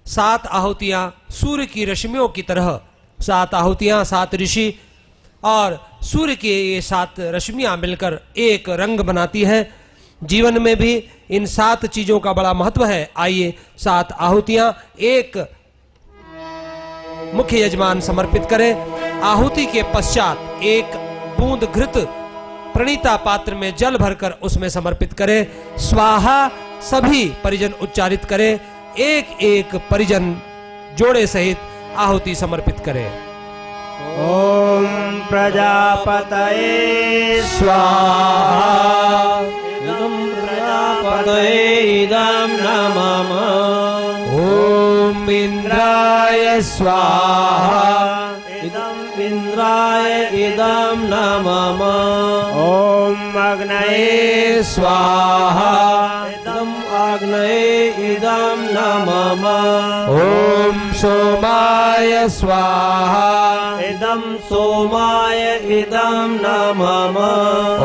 7 आहुतियां सूर्य की रश्मियों की तरह 7 आहुतियां 7 ऋषि और सूर्य की ये 7 रश्मियां मिलकर एक रंग बनाती है। जीवन में भी इन 7 चीजों का बड़ा महत्व है। आइए 7 आहुतियां एक मुख्य यजमान समर्पित करें। आहुति के पश्चात एक बूंद घृत प्रणीता पात्र में जल भरकर उसमें समर्पित करें। स्वाहा सभी परिजन उच्चारित करें। एक एक परिजन जोड़े सहित आहुति समर्पित करें। ओम प्रजापतये स्वाहा प्रजापतये इदं न मम। ओम इंद्राय स्वाहा इदं इंद्राय इदं न मम। ओम अग्नये स्वाहा इदं आग्नये इदं न मम। ओम सोमाय स्वाहा इदं सोमाय इदं न मम।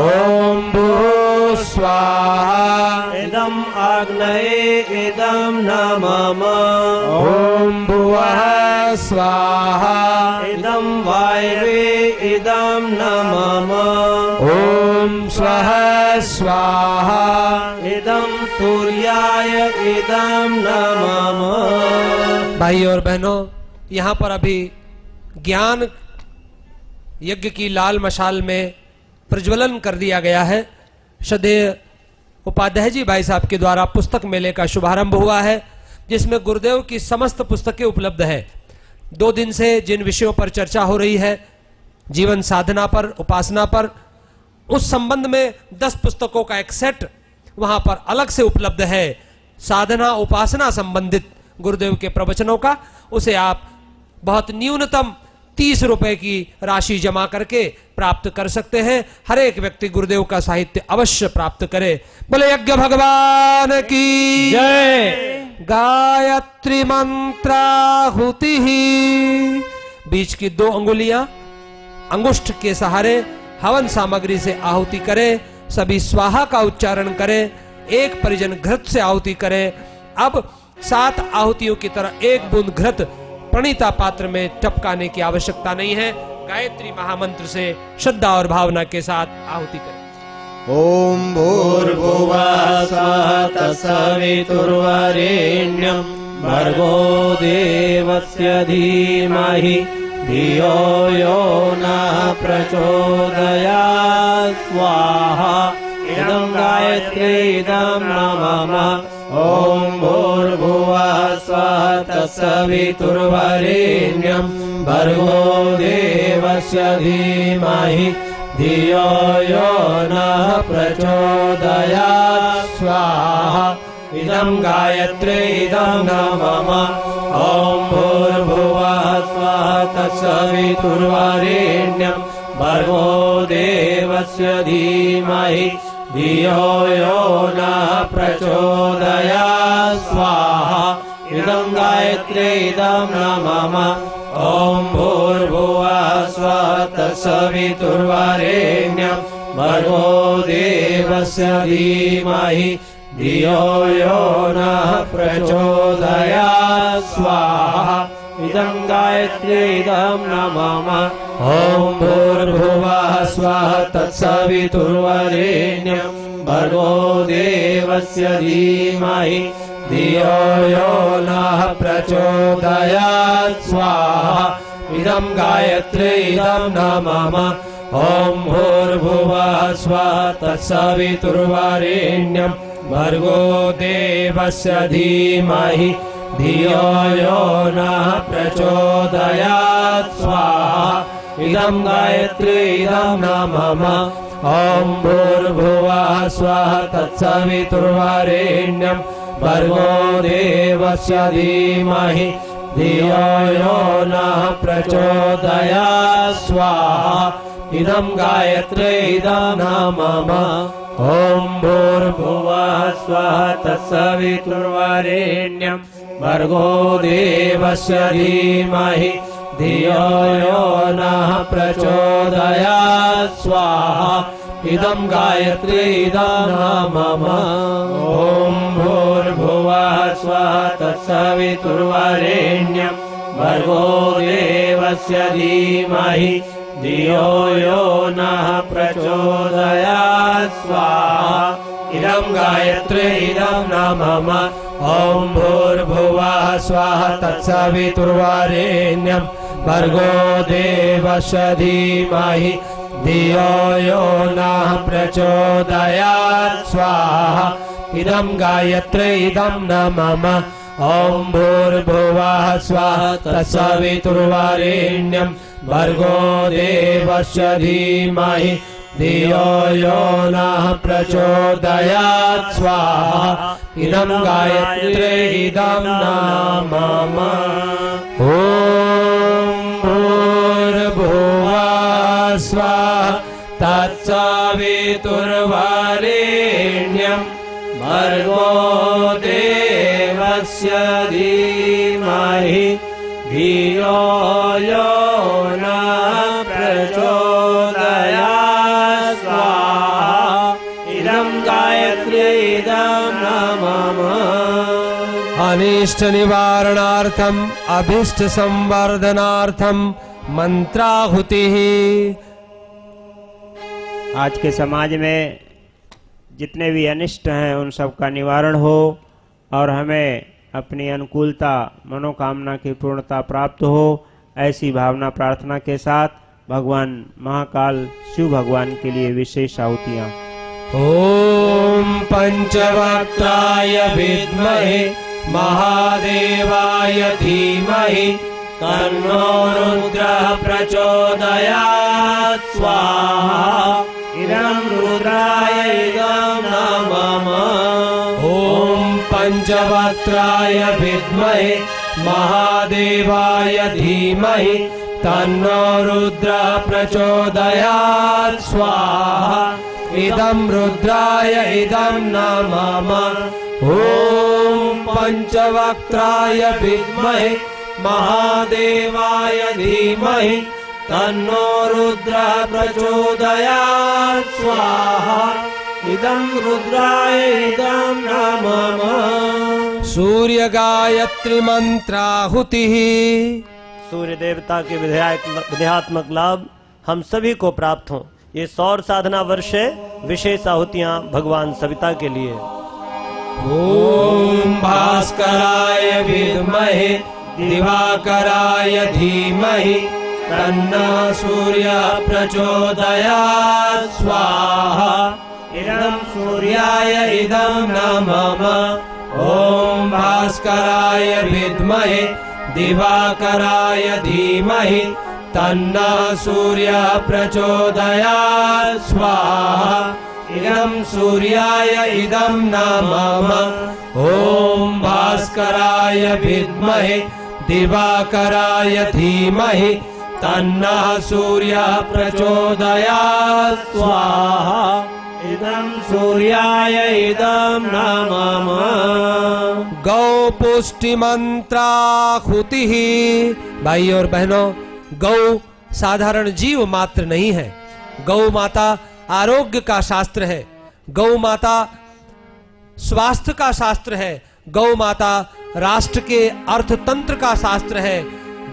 ओम भूः स्वाहा इदं आग्नये इदं न मम। ओम भुवः स्वाहा इदं वायवे इदं न मम। ओम स्वः स्वाहा इदं सूर्याय इदं न मम। भाई और बहनों, यहाँ पर अभी ज्ञान यज्ञ की लाल मशाल में प्रज्वलन कर दिया गया है। श्रद्धेय उपाध्याय जी भाई साहब के द्वारा पुस्तक मेले का शुभारंभ हुआ है, जिसमें गुरुदेव की समस्त पुस्तकें उपलब्ध है। 2 दिन से जिन विषयों पर चर्चा हो रही है, जीवन साधना पर, उपासना पर, उस संबंध में 10 पुस्तकों का एक सेट वहां पर अलग से उपलब्ध है। साधना उपासना संबंधित गुरुदेव के प्रवचनों का, उसे आप बहुत न्यूनतम 30 रुपए की राशि जमा करके प्राप्त कर सकते हैं। हर एक व्यक्ति गुरुदेव का साहित्य अवश्य प्राप्त करे। बोले यज्ञ भगवान की जय। गायत्री मंत्राहुति ही। बीच की 2 अंगुलियां अंगुष्ठ के सहारे हवन सामग्री से आहुति करें। सभी स्वाहा का उच्चारण करें। एक परिजन घृत से आहुति करें। अब 7 आहुतियों की तरह एक बूंद घृत प्रणीता पात्र में टपकाने की आवश्यकता नहीं है। गायत्री महामंत्र से श्रद्धा और भावना के साथ आहुति करें। ॐ भूर्भुवः स्वः तत्सवितुर्वरेण्यं भर्गो देवस्य धीमहि धियो यो नः प्रचोदयात् स्वाहा इदं गायत्री इदं नमः ॐ भूर्भुवः स्वः तत्सवितुर्वरेण्यं भर्गो देवस्य धीमहि धियो यो नः प्रचोदयात् स्वाहा इदं गायत्री इदं नमः ॐ भूर्भुवः स्वः तत्सवितुर्वरेण्यं भर्गो देवस्य धीमहि धियो यो नः प्रचोदयात् स्वाहा इदं गायत्री इदं नमः ॐ भूर्भुवः स्वः तत्सवितुर्वरेण्यं भर्गो देवस्य धीमहि धियो यो नः प्रचोदयात् स्वाहा इदं गायत्री इदं नमः ॐ भूर्भुवः स्वः तत्सवितुर्वरेण्यं भर्गो देवस्य धीमहि धियो यो नः प्रचोदयात् स्वाहा इदं गायत्री इदं नमः ॐ भूर्भुवः स्वः तत्सवितुर्वरेण्यं भर्गो देवस्य धीमहि धियो यो नः प्रचोदयात् स्वाहा इदं गायत्री इदं नमः ॐ भूर्भुवः स्वः तत्सवितुर्वरेण्यं भर्गो देवस्य धीमहि धियो यो नः प्रचोदयात् स्वाहा इदं गायत्री इदं नमः ॐ भूर्भुवः स्वः तत्सवितुर्वरेण्यं भर्गो देवस्य धीमहि धियो यो नः प्रचोदयात् स्वाहा इदं गायत्री इदं नमः ॐ भूर्भुवः स्वः तत्सवितुर्वरेण्यं भर्गो देवस्य धीमहि धियो यो नः प्रचोदयात् स्वाहा इदं गायत्री इदं नमः ॐ भूर्भुवः स्वः तत्सवितुर्वरेण्यं भर्गो देवस्य धीमहि धियो यो नः प्रचोदयात् स्वाहा इदं गायत्री इदं नमः ॐ भूर्भुवः स्वः तत्सवितुर्वरेण्यं भर्गो देवस्य धीमहि धियो यो नः प्रचोदयात् स्वाहा इदं गायत्री इदं नमः ॐ भूर्भुवः स्वः तत्सवितुर्वरेण्यं भर्गो देवस्य धीमहि धियो यो नः प्रचोदयात् स्वाहा इदं गायत्री इदं नमः अनिष्ट निवारणार्थम अभिष्ट संवर्धनार्थम मंत्राहुति। आज के समाज में जितने भी अनिष्ट हैं उन सब का निवारण हो और हमें अपनी अनुकूलता मनोकामना की पूर्णता प्राप्त हो, ऐसी भावना प्रार्थना के साथ भगवान महाकाल शिव भगवान के लिए विशेष आहुतियां। ओम पंचवक्त्राय विद्महे महादेवाय धीमहि तन्नो रुद्रः प्रचोदयात् स्वाहा इदं रुद्राय इदं नमः। ओम पंचवक्त्राय विद्महे महादेवाय धीमहि तन्नो रुद्रः प्रचोदयात् स्वाहा इदं रुद्राय इदं नमः। ओम पंचवक्त्राय विद्महे महादेवाय धीमहि तन्नो रुद्रः प्रचोदयात् स्वाहा इदं रुद्राय इदं नमः। सूर्य गायत्री मंत्राहुति। सूर्य देवता के विधेयात्मक लाभ हम सभी को प्राप्त हों, ये सौर साधना वर्ष है। विशेष आहुतियां भगवान सविता के लिए। ओम भास्कराय विद्महे दिवाकराय धीमहि तन्नो सूर्य प्रचोदयात् स्वाहा इदं सूर्याय इदं न मम ॐ भास्कराय विद्महे दिवाकराय धीमहि तन्नः सूर्यः प्रचोदयात् स्वाहा इदं सूर्याय इदं न मम ॐ भास्कराय विद्महे दिवाकराय धीमहि तन्नः सूर्यः प्रचोदयात् स्वाहा इदं सूर्याय इदं न मम। गौ पुष्टि मंत्राहुति। भाई और बहनों, गौ साधारण जीव मात्र नहीं है। गौ माता आरोग्य का शास्त्र है, गौ माता स्वास्थ्य का शास्त्र है, गौ माता राष्ट्र के अर्थतंत्र का शास्त्र है,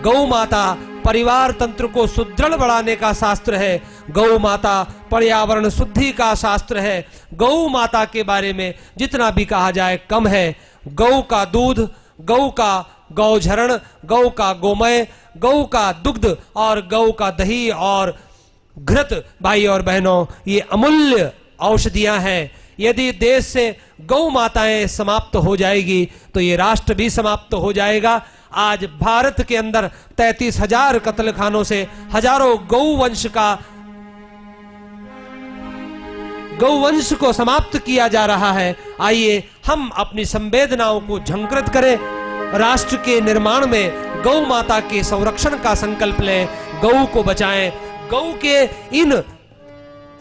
गौ माता परिवार तंत्र को सुदृढ़ बढ़ाने का शास्त्र है, गौ माता पर्यावरण शुद्धि का शास्त्र है। गौ माता के बारे में जितना भी कहा जाए कम है। गौ का दूध, गौ का गौझरण, गौ का गोमय, गौ का दुग्ध और गौ का दही और घृत, भाई और बहनों, ये अमूल्य औषधियां हैं। यदि देश से गौ माताएं समाप्त हो जाएगी तो ये राष्ट्र भी समाप्त हो जाएगा। आज भारत के अंदर 33,000 कत्लखानों से हजारों गौवंश को समाप्त किया जा रहा है। आइए हम अपनी संवेदनाओं को झंकृत करें, राष्ट्र के निर्माण में गौ माता के संरक्षण का संकल्प लें, गौ को बचाएं, गौ के इन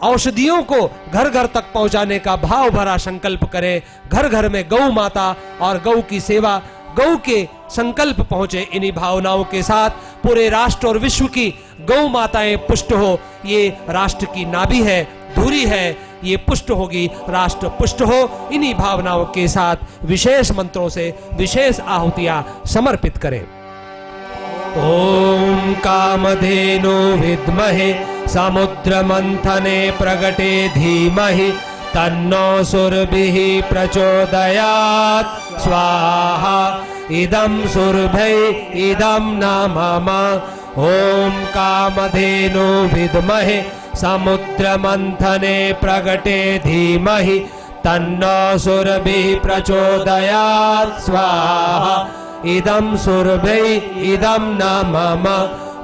औषधियों को घर घर तक पहुंचाने का भाव भरा संकल्प करें। घर घर में गौ माता और गौ की सेवा, गौ के संकल्प पहुंचे। इन्हीं भावनाओं के साथ पूरे राष्ट्र और विश्व की गौ माताएं पुष्ट हो। ये राष्ट्र की नाभि है, धुरी है, ये पुष्ट होगी, राष्ट्र पुष्ट हो। इन्हीं भावनाओं के साथ विशेष मंत्रों से विशेष आहुतियां समर्पित करें। ओम कामधेनु विद्महे समुद्र मंथने प्रगटे धीमहि तन्नो सुरभिः प्रचोदयात् स्वाहा इदं सुरभै इदं न मम। ओम कामधेनु विद्महे समुद्र मंथने प्रगटे धीमहि तन्नो सुरभिः प्रचोदयात् स्वाहा इदं सुरभै इदं न मम।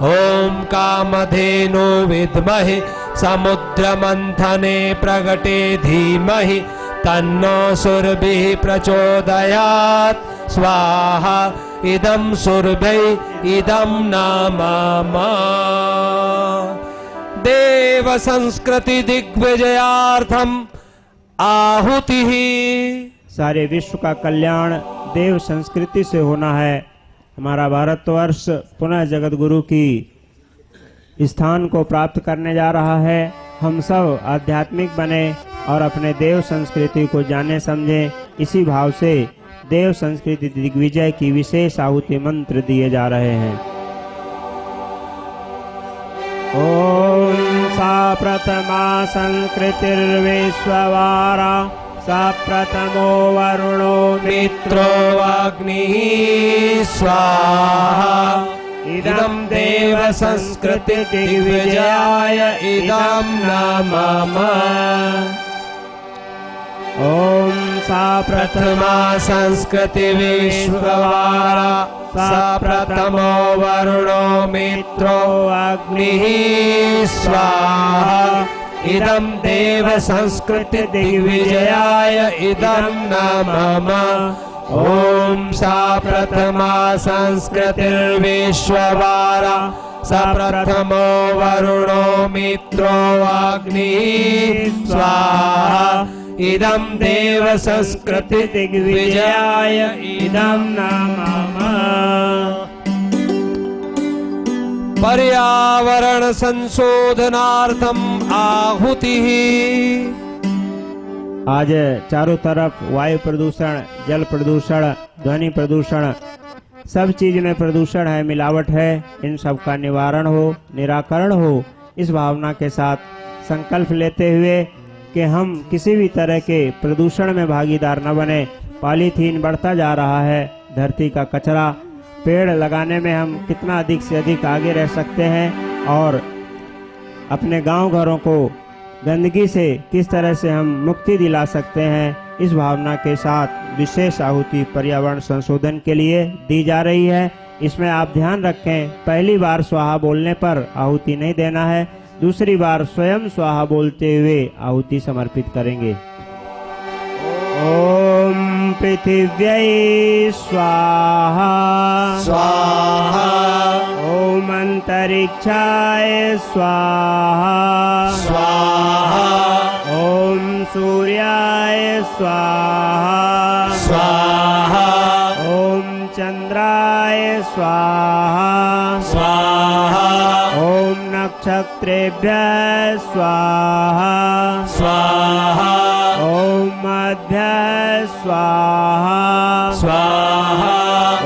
ओम कामधेनु विद्महे समुद्र मंथने प्रगटे धीमहि तन्नो सुरभिः प्रचोदयात् स्वाहा इदं सुरभै इदं न मम। देव संस्कृति दिग्विजयार्थम आहुति। सारे विश्व का कल्याण देव संस्कृति से होना है। हमारा भारतवर्ष पुनः जगत गुरु की स्थान को प्राप्त करने जा रहा है। हम सब आध्यात्मिक बने और अपने देव संस्कृति को जाने समझे। इसी भाव से देव संस्कृति दिग्विजय की विशेष आहुति मंत्र दिए जा रहे हैं। ओम सा प्रथमा संस्कृतिर्विश्ववारा सा प्रथमो वरुणो मित्रो अग्निः स्वाहा इदं देव संस्कृति दिग्विजयाय इदं न मम। ओम सा प्रथमा संस्कृति विश्ववारा सा प्रथमो वरुणो मित्रो अग्निः स्वाहा इदं देव संस्कृति दिग्विजयाय इदं न मम। ओम सा प्रथमा संस्कृतिर्विश्ववारा सा प्रथमो वरुणो मित्रो अग्निः स्वाहा इदं देव संस्कृति दिग्विजयाय इदं न मम। पर्यावरण संशोधनार्थम आहुति। आज चारों तरफ वायु प्रदूषण, जल प्रदूषण, ध्वनि प्रदूषण, सब चीज में प्रदूषण है, मिलावट है। इन सब का निवारण हो, निराकरण हो। इस भावना के साथ संकल्प लेते हुए कि हम किसी भी तरह के प्रदूषण में भागीदार न बने। पॉलीथीन बढ़ता जा रहा है, धरती का कचरा, पेड़ लगाने में हम कितना अधिक से अधिक आगे रह सकते हैं और अपने गांव घरों को गंदगी से किस तरह से हम मुक्ति दिला सकते हैं, इस भावना के साथ विशेष आहुति पर्यावरण संशोधन के लिए दी जा रही है। इसमें आप ध्यान रखें, पहली बार स्वाहा बोलने पर आहुति नहीं देना है, दूसरी बार स्वयं स्वाहा बोलते हुए आहुति समर्पित करेंगे। ओम पृथिव्यै स्वाहा स्वाहा ओम अंतरिक्षाय स्वाहा स्वाहा ओम सूर्याय स्वाहा स्वाहा ओम चंद्राय स्वाहा स्वाहा ओम नक्षत्रेभ्यः स्वाहा स्वाहा ओम मध्य स्वाहा स्वाहा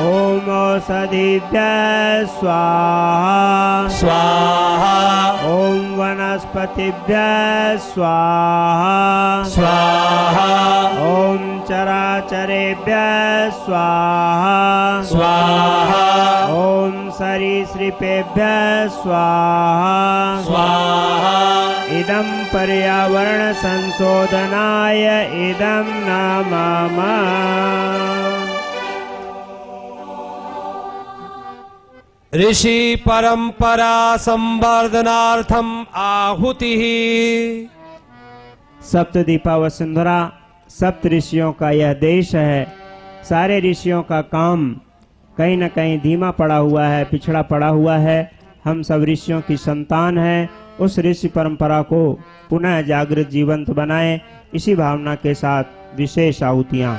ओम औषधिभ्यः स्वाहा स्वाहा ओम वनस्पतिभ्यः स्वाहा स्वाहा ओम चराचरेभ्यः स्वाहा स्वाहा ओम सरीसृपेभ्यः स्वाहा स्वाहा इदं पर्यावरण संशोधनाय इदं नमामः। ऋषि परंपरा संवर्धनार्थम आहुति। सप्तदीपा वसुंधरा सप्त ऋषियों का यह देश है। सारे ऋषियों का काम कहीं न कहीं धीमा पड़ा हुआ है, पिछड़ा पड़ा हुआ है। हम सब ऋषियों की संतान हैं। उस ऋषि परंपरा को पुनः जागृत जीवंत बनाएं। इसी भावना के साथ विशेष आहुतियां।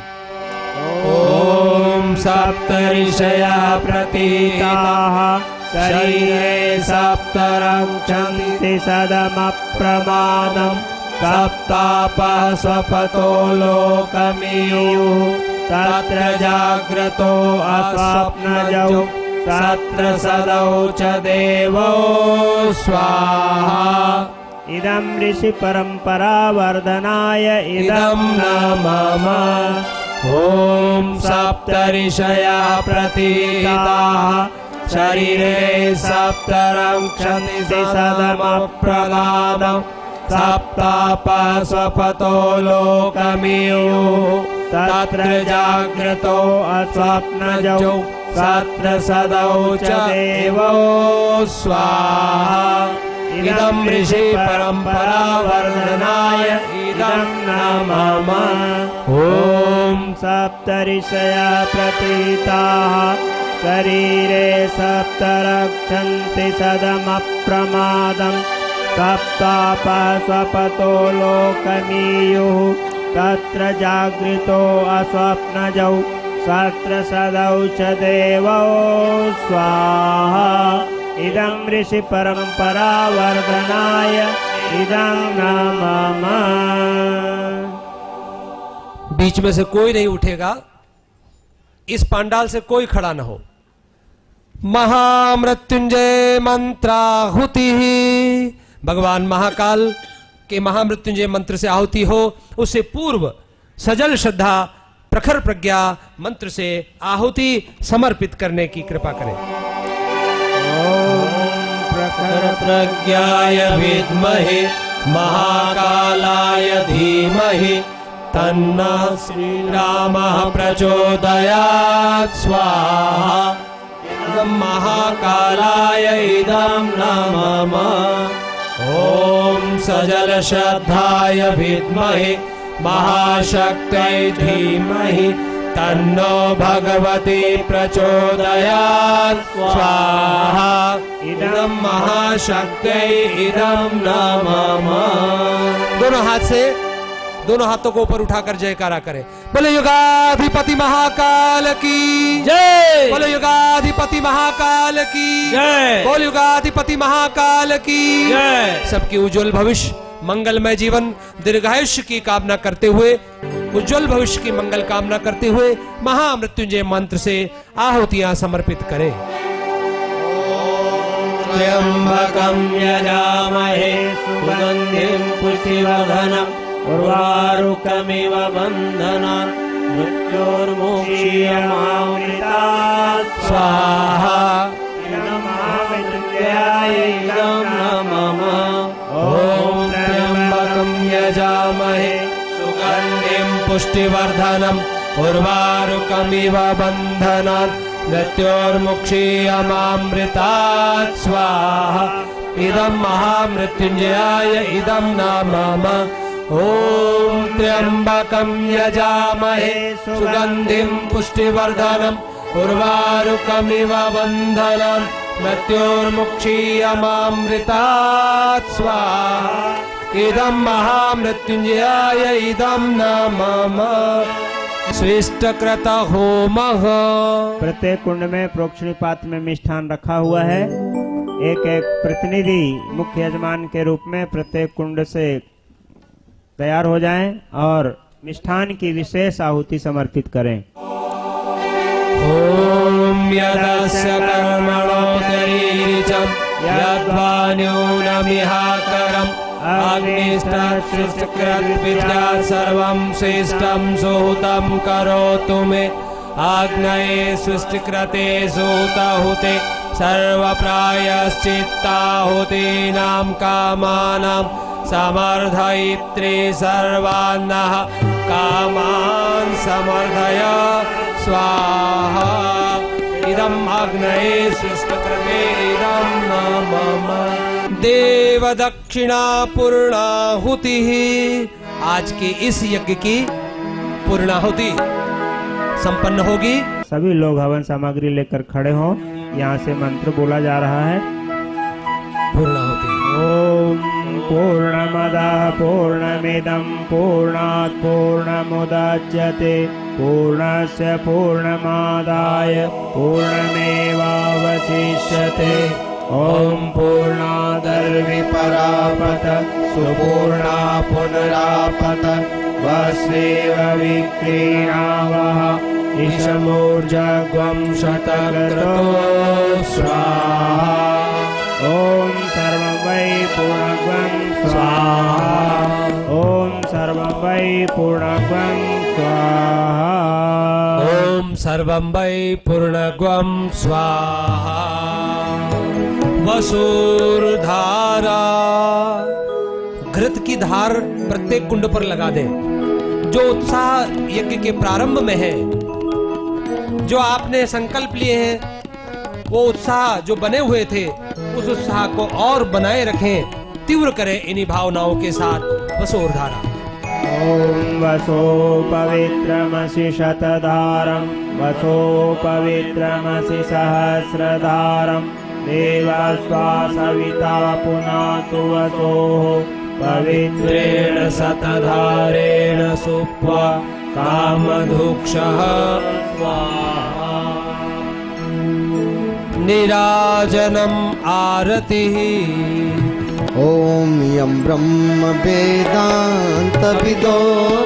ओम सप्त ऋषया प्रतीताः शरीरे सप्त रक्षन्ति सदमप्रमादम् सप्तापः स्वपतो लोकमियुः तत्र जाग्रतो अस्वप्नजौ तत्र सदौ च देवो स्वाहा। इदं ऋषि परंपरा वर्धनाय इदं नमामः। ओम सप्त ऋषया प्रतीताः शरीरे सप्त रक्षन्ति सदमप्रदानम् सप्तापः स्वपतो लोकमियुः तत्र जाग्रतो अस्वप्नजौ तत्र सदौ च देवो स्वाहा। इदं ऋषि परंपरा वर्धनाय इदं नमामः। ओम सप्त ऋषया प्रतीताः शरीरे सप्त रक्षन्ति सदमप्रमादम् सप्तापः स्वपतो लोकमियुः तत्र जागृतो अस्वप्नजौ तत्र सदौ च देवो स्वाहा। इदं ऋषि परंपरा वर्धनाय इदं नमामः। बीच में से कोई नहीं उठेगा, इस पांडाल से कोई खड़ा न हो। महामृत्युंजय मंत्राहुति। भगवान महाकाल के महामृत्युंजय मंत्र से आहुति हो, उससे पूर्व सजल श्रद्धा प्रखर प्रज्ञा मंत्र से आहुति समर्पित करने की कृपा करें। प्रखर प्रज्ञाय विद्महे महाकालाय धीमहि तन्नः श्रीरामः प्रचोदयात् स्वाहा। इदं महाकालाय इदं नमामः। ओम सजल श्रद्धाय विद्महे महाशक्त्यै धीमहि तन्नो भगवती प्रचोदयात् स्वाहा। इदं महाशक्त्यै इदं नमामः। दोनों हाथ से, दोनों हाथों को ऊपर उठाकर जयकारा करें। बोले युगाधिपति महाकाल की जय। बोले युगाधिपति महाकाल की जय। बोले युगाधिपति महाकाल की जय। सबकी उज्जवल भविष्य, मंगलमय जीवन, दीर्घायुष्य की कामना करते हुए, उज्जवल भविष्य की मंगल कामना करते हुए महामृत्युंजय मंत्र से आहुतियां समर्पित करें। त्र्यंबकं यजामहे सुगंधिं पुष्टिवर्धनम् उर्वारुकमिव बन्धनान् मृत्योर्मोक्षीयमामृतात् स्वाहा। इदं महामृत्युंजय इदं नमः। ॐ त्र्यम्बकं यजामहे सुगन्धिं पुष्टिवर्धनम् उर्वारुकमिव बन्धनात् मृत्योर्मुक्षीयमामृतात् स्वाहा। इदं महामृत्युञ्जयाय इदं नमः। ॐ त्र्यम्बकं यजामहे सुगन्धिं पुष्टिवर्धनम् उर्वारुकमिव बन्धनान् मृत्योर्मुक्षीयमामृतात् स्वाहा। इदं महामृत्युञ्जयाय इदं नमः। स्विष्टकृत होमः। प्रत्येक कुंड में प्रोक्षणी पात्र में मिष्ठान रखा हुआ है। एक एक प्रतिनिधि मुख्य यजमान के रूप में प्रत्येक कुंड से तैयार हो जाएं और मिष्ठान की विशेष आहुति समर्पित करें। ॐ यदस्य कर्मणोऽतिरीरिचं यद्वा न्यूनमिहाकरम् अग्निष्टसृष्टकृद्विद्या सर्वं श्रेष्ठं सुहृतं करोतु मे। आग्नये सृष्टिकृते सुहृतहुते सर्वप्रायश्चित्ताहुतीनां कामानां समर्धयित्री सर्वान्नः कामान् समर्धय स्वाहा। इदं अग्नये सृष्टकृते इदं नमः। देव दक्षिणा पूर्णाहुति। आज के इस यज्ञ की पूर्णाहुति संपन्न होगी। सभी लोग हवन सामग्री लेकर खड़े हों। यहाँ से मंत्र बोला जा रहा है। पूर्णाहुति। ओम पूर्णमदः पूर्णमिदं पूर्णात् पूर्णमुदच्यते पूर्णस्य पूर्णमादाय पूर्णमेवावशिष्यते। ओम पूर्णादर्विपरापत सुपूर्णा पुनरापत वस्वेव विक्रीणावः ईशमूर्जग्वं शतक्रतो स्वाहा। ओम सर्वं वै पूर्णग्वं स्वाहा। ओम सर्वं वै पूर्णग्वं स्वाहा। ओम सर्वं वै पूर्णग्वं स्वाहा। वसुर्धारा। घृत की धार प्रत्येक कुंड पर लगा दें। जो उत्साह यज्ञ के प्रारंभ में है, जो आपने संकल्प लिए हैं, वो उत्साह जो बने हुए थे, उस उत्साह को और बनाए रखें, तीव्र करें इन्हीं भावनाओं के साथ। वसुर्धारा। ओम वसो पवित्रमसि शतधारं वसो पवित्रमसि सहस्रधारं देवास्वा सविता पुनातु वसोः पवित्रेण शतधारेण सुप्वा कामधुक्षः स्वाहा। नीराजनम् आरतिः। ॐ यं ब्रह्म वेदान्तविदो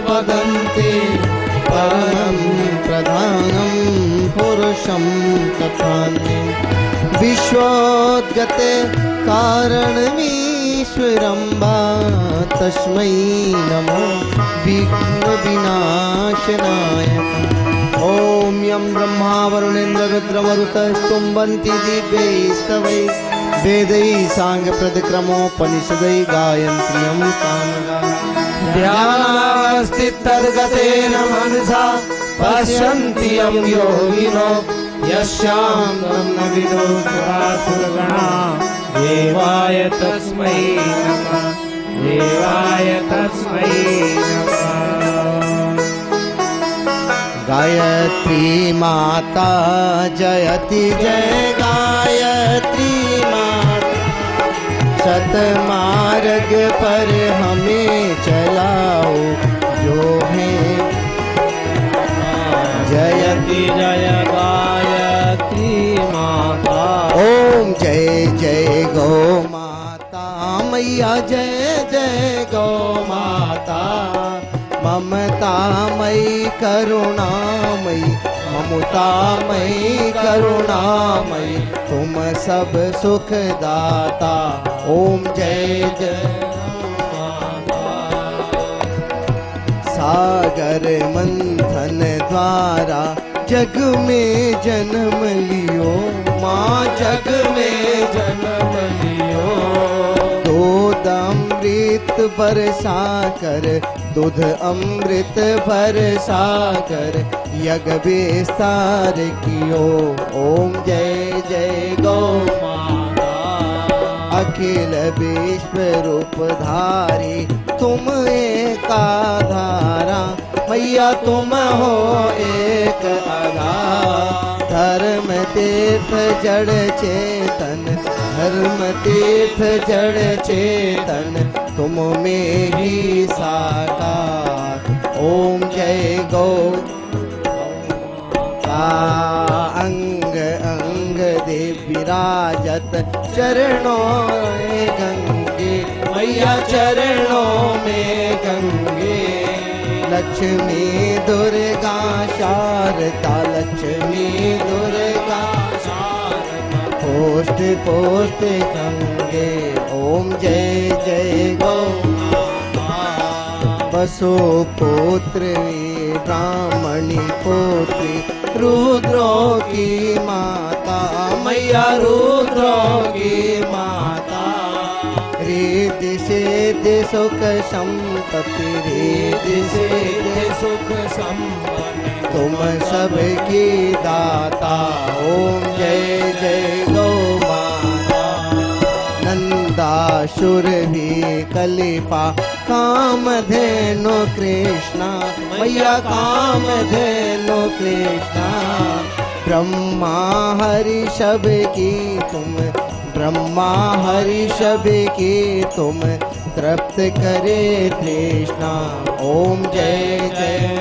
वदन्ति परमं प्रधानं पुरुषं तथान्ये विश्वोद्गते कारणमीश्वरं वा तस्मै नमो विघ्नविनाशनाय। ॐ यं ब्रह्मा वरुणेन्द्र रुद्रमरुतस्तुम्बन्ति दिव्यैस्तवैः वेदैः साङ्गप्रदक्रमोपनिषदै गायन्त्र्यं सामगाः। ध्यानावस्थितर्गतेन मनसा पश्यन्ति यं योगिनो यस्यां ब्रह्मविदो सुरासुरगणा। देवाय तस्मै नमः। देवाय तस्मै नमः। गायत्री माता जयति जय गायत्री माता। सतमार्ग पर हमें चलाओ जो है जयति जय गायत्री माता। ओम जय जय गौ माता मैया जय जय गौ माता। ममतामयी करुणामयी ममतामयी करुणामयी तुम सब सुखदाता। ओम जय जय माता। सागर मंथन द्वारा जग में जन्म लियो माँ जग में जन्म लियो। अमृत बरसा कर, दूध अमृत बरसा कर, यज्ञ विस्तार कियो। ओम जय जय गौ माता। अखिल विश्व रूप धारी तुम एकाधारा, मैया तुम हो एक आधार। धर्म तीर्थ जड़ चेतन, धर्म तीर्थ जड़ चेतन, तुम में ही साकार। ओम जय गौ का। अंग अंग देव विराजत, चरणों में गंगे, मैया चरणों में गंगे। लक्ष्मी दुर्गा शारदा, लक्ष्मी दुर्गा शारदा, पोस्ट पोस्ट गंगे। ओम जय जय गौ माता। बसो पुत्र ब्राह्मणी पुत्री, रुद्रों की माता, मैया रुद्रों की माता। रिद्धि सिद्धि सुख संपत्ति, रिद्धि सिद्धि सुख संपत्ति, तुम सबकी दाता। ओम जय जय गौ माता। नंदासुर भी कलिपा, कामधेनु कृष्णा, मैया कामधेनु कृष्णा। ब्रह्मा हरि सब की तुम, ब्रह्मा हरि सब की तुम, तृप्त करे तृष्णा। ओम जय जय